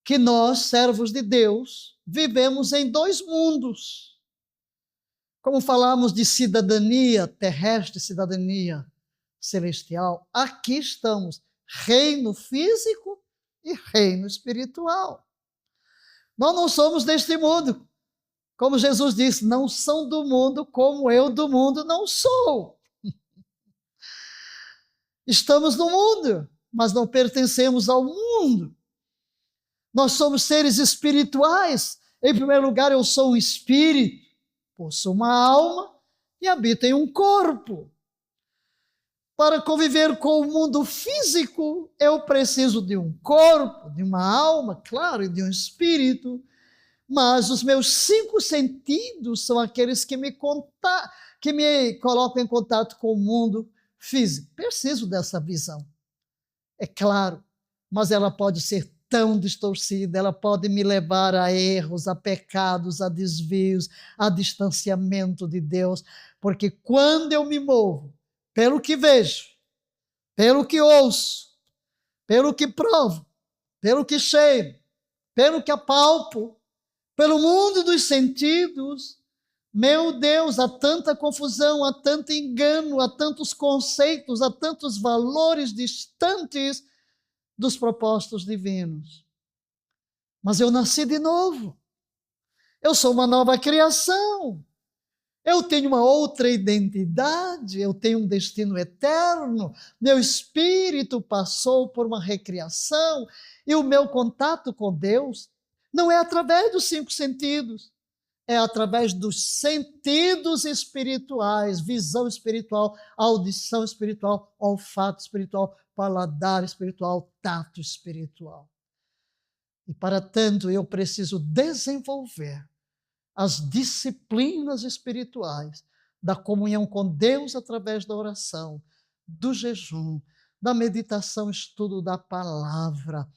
que nós, servos de Deus, vivemos em dois mundos. Como falamos de cidadania terrestre, cidadania celestial, aqui estamos, reino físico e reino espiritual. Nós não somos deste mundo. Como Jesus disse, não são do mundo como eu do mundo não sou. Estamos no mundo, mas não pertencemos ao mundo. Nós somos seres espirituais. Em primeiro lugar, eu sou um espírito, possuo uma alma e habita em um corpo. Para conviver com o mundo físico, eu preciso de um corpo, de uma alma, claro, e de um espírito. Mas os meus 5 sentidos são aqueles que me colocam em contato com o mundo físico. Preciso dessa visão, é claro, mas ela pode ser tão distorcida, ela pode me levar a erros, a pecados, a desvios, a distanciamento de Deus, porque quando eu me movo pelo que vejo, pelo que ouço, pelo que provo, pelo que cheiro, pelo que apalpo, pelo mundo dos sentidos, meu Deus, há tanta confusão, há tanto engano, há tantos conceitos, há tantos valores distantes dos propósitos divinos. Mas eu nasci de novo. Eu sou uma nova criação. Eu tenho uma outra identidade, eu tenho um destino eterno. Meu espírito passou por uma recriação e o meu contato com Deus não é através dos 5 sentidos, é através dos sentidos espirituais, visão espiritual, audição espiritual, olfato espiritual, paladar espiritual, tato espiritual. E para tanto eu preciso desenvolver as disciplinas espirituais da comunhão com Deus através da oração, do jejum, da meditação, estudo da palavra.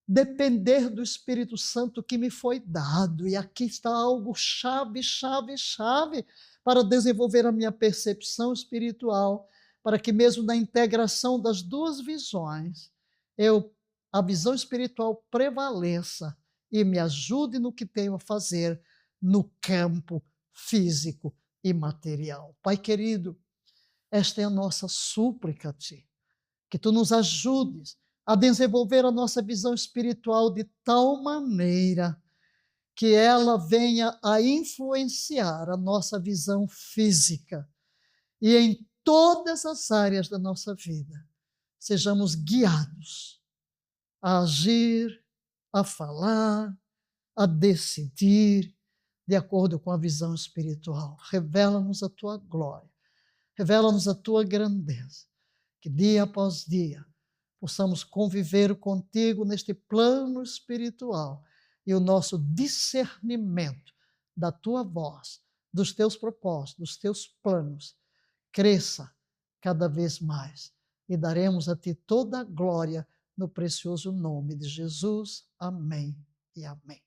Depender do Espírito Santo que me foi dado. E aqui está algo chave para desenvolver a minha percepção espiritual, para que mesmo na integração das 2 visões, a visão espiritual prevaleça e me ajude no que tenho a fazer no campo físico e material. Pai querido, esta é a nossa súplica a Ti, que Tu nos ajudes a desenvolver a nossa visão espiritual de tal maneira que ela venha a influenciar a nossa visão física e em todas as áreas da nossa vida sejamos guiados a agir, a falar, a decidir de acordo com a visão espiritual. Revela-nos a Tua glória, revela-nos a Tua grandeza, que dia após dia possamos conviver contigo neste plano espiritual e o nosso discernimento da Tua voz, dos Teus propósitos, dos Teus planos, cresça cada vez mais e daremos a Ti toda a glória no precioso nome de Jesus. Amém e amém.